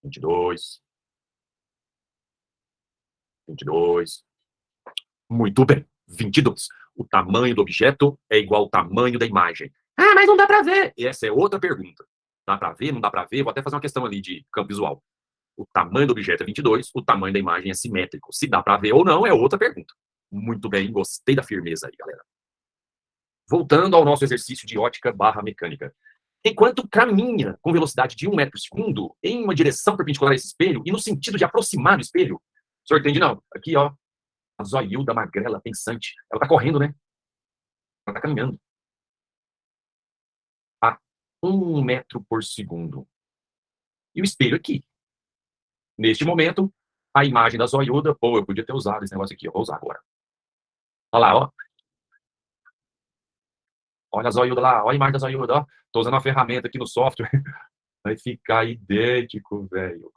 S1: 22. 22. Muito bem, 22. O tamanho do objeto é igual ao tamanho da imagem. Ah, mas não dá para ver. Essa é outra pergunta. Dá para ver, não dá para ver? Vou até fazer uma questão ali de campo visual. O tamanho do objeto é 22, o tamanho da imagem é simétrico. Se dá para ver ou não é outra pergunta. Muito bem, gostei da firmeza aí, galera. Voltando ao nosso exercício de ótica barra mecânica. enquanto caminha com velocidade de 1 metro por segundo em uma direção perpendicular a esse espelho e no sentido de aproximar do espelho. O senhor entende, não? Aqui, ó, a zoiuda magrela pensante. Ela tá correndo, né? Ela tá caminhando a 1 metro por segundo. E o espelho aqui. Neste momento, a imagem da zoiuda, pô, eu podia ter usado esse negócio aqui, eu vou usar agora. Olha lá, ó. Olha a zoiuda lá, olha a imagem da zoiuda, ó. Tô usando uma ferramenta aqui no software. Vai ficar idêntico, velho.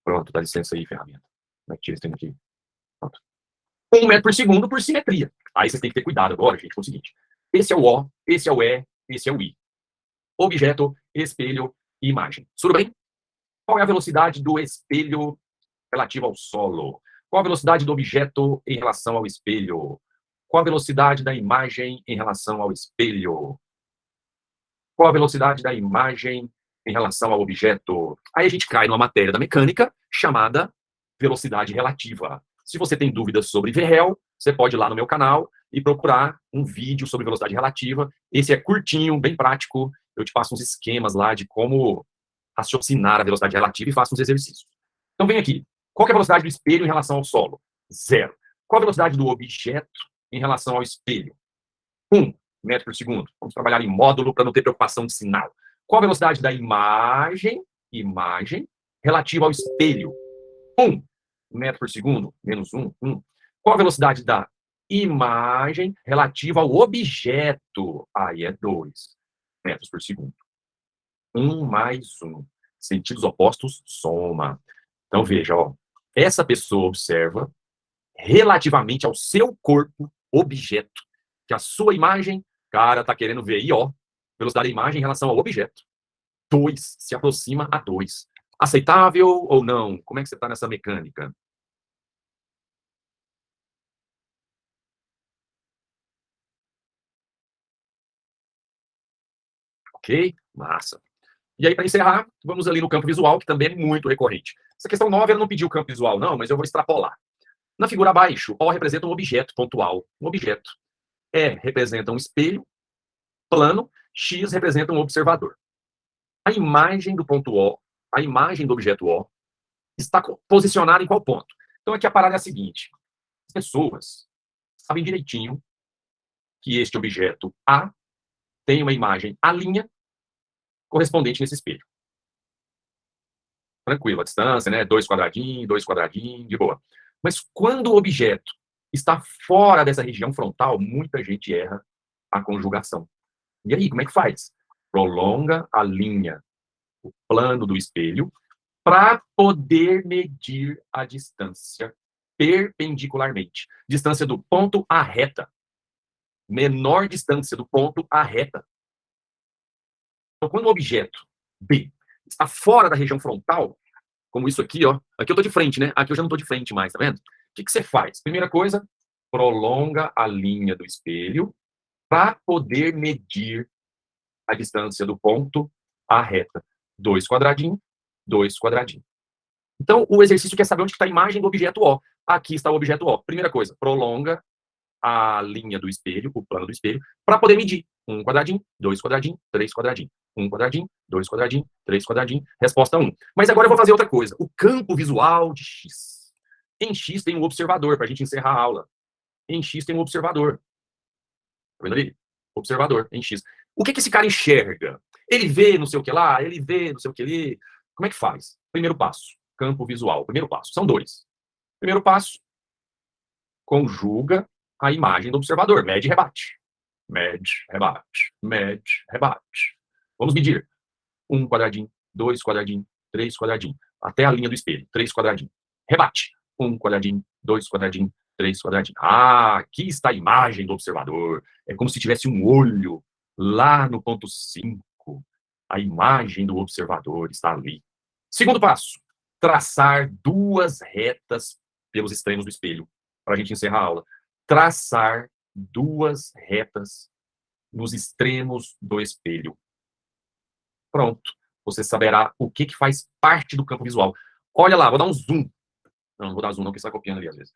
S1: Pronto, dá licença aí, ferramenta. Como é que tira esse trem aqui? Pronto. 1 metro por segundo por simetria. Aí vocês têm que ter cuidado agora, gente, com o seguinte. Esse é o O, esse é o E, esse é o I. Objeto, espelho e imagem. Tudo bem? Qual é a velocidade do espelho relativa ao solo? Qual a velocidade do objeto em relação ao espelho? Qual a velocidade da imagem em relação ao espelho? Qual a velocidade da imagem em relação ao objeto? Aí a gente cai numa matéria da mecânica chamada velocidade relativa. Se você tem dúvidas sobre VREL, você pode ir lá no meu canal e procurar um vídeo sobre velocidade relativa. Esse é curtinho, bem prático. Eu te passo uns esquemas lá de como raciocinar a velocidade relativa e faço uns exercícios. Então vem aqui. Qual é a velocidade do espelho em relação ao solo? 0. Qual a velocidade do objeto em relação ao espelho? 1 metro por segundo. Vamos trabalhar em módulo para não ter preocupação de sinal. Qual a velocidade da imagem relativa ao espelho? 1 metro por segundo, menos 1, 1. Qual a velocidade da imagem relativa ao objeto? Aí é 2 metros por segundo. 1 mais 1. Sentidos opostos, soma. Então, veja, ó, essa pessoa observa relativamente ao seu corpo, objeto, que a sua imagem, cara, tá querendo ver aí, ó, velocidade da imagem em relação ao objeto. 2, se aproxima a 2. Aceitável ou não? Como é que você tá nessa mecânica? Ok? Massa. E aí, para encerrar, vamos ali no campo visual, que também é muito recorrente. Essa questão 9, ela não pediu campo visual, não, mas eu vou extrapolar. Na figura abaixo, O representa um objeto pontual. Um objeto. E representa um espelho plano. X representa um observador. A imagem do ponto O, a imagem do objeto O, está posicionada em qual ponto? Então, aqui a parada é a seguinte. As pessoas sabem direitinho que este objeto A tem uma imagem A' correspondente nesse espelho. Tranquilo, a distância, né? 2 quadradinhos, de boa. Mas quando o objeto está fora dessa região frontal, muita gente erra a conjugação. E aí, como é que faz? Prolonga a linha, o plano do espelho, para poder medir a distância perpendicularmente. Distância do ponto à reta. Menor distância do ponto à reta. Então, quando o objeto B está fora da região frontal, como isso aqui, ó. Aqui eu estou de frente, né? Aqui eu já não estou de frente mais, tá vendo? O que, que você faz? Primeira coisa, prolonga a linha do espelho para poder medir a distância do ponto à reta. 2 quadradinhos, 2 quadradinhos. Então, o exercício quer saber onde está a imagem do objeto O. Aqui está o objeto O. Primeira coisa, prolonga a linha do espelho, o plano do espelho, para poder medir. 1 quadradinho, 2 quadradinhos, 3 quadradinhos. 1 quadradinho, 2 quadradinhos, 3 quadradinhos. Resposta 1. Mas agora eu vou fazer outra coisa. O campo visual de X. Em X tem um observador, para a gente encerrar a aula. Em X tem um observador. Tá vendo ali? Observador, em X. O que, que esse cara enxerga? Ele vê não sei o que lá, ele vê não sei o que ali. Como é que faz? Primeiro passo, campo visual. Primeiro passo, são 2. Primeiro passo, conjuga a imagem do observador. Mede e rebate. Mede, rebate. Mede, rebate. Vamos medir. 1 quadradinho, 2 quadradinho, 3 quadradinho. Até a linha do espelho. 3 quadradinho. Rebate. 1 quadradinho, 2 quadradinho, 3 quadradinhos. Ah, aqui está a imagem do observador. É como se tivesse um olho lá no ponto 5. A imagem do observador está ali. Segundo passo, traçar 2 retas pelos extremos do espelho. Para a gente encerrar a aula. Traçar 2 retas nos extremos do espelho. Pronto. Você saberá o que, que faz parte do campo visual. Olha lá, vou dar um zoom. Não, não vou dar zoom não, porque você está copiando ali às vezes.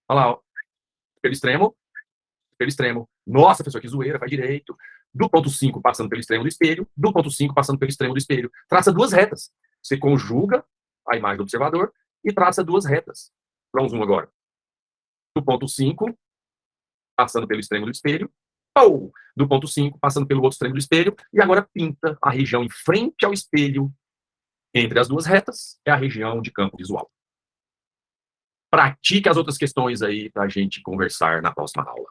S1: Olha lá, ó. Espelho extremo. Espelho extremo. Nossa, professor, que zoeira, faz direito. do ponto 5 passando pelo extremo do espelho, do ponto 5 passando pelo extremo do espelho. Traça duas retas. Você conjuga a imagem do observador e traça duas retas. Para um zoom agora. Do ponto 5, passando pelo extremo do espelho, ou do ponto 5, passando pelo outro extremo do espelho, e agora pinta a região em frente ao espelho, entre as duas retas, é a região de campo visual. Pratique as outras questões aí para a gente conversar na próxima aula.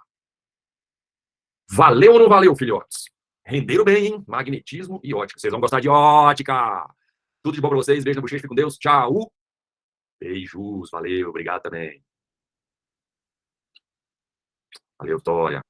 S1: Valeu ou não valeu, filhotes? Renderam bem, hein? Magnetismo e ótica. Vocês vão gostar de ótica. Tudo de bom para vocês. Beijo na bochecha, fique com Deus. Tchau. Beijos. Valeu. Obrigado também. Valeu, Vitória.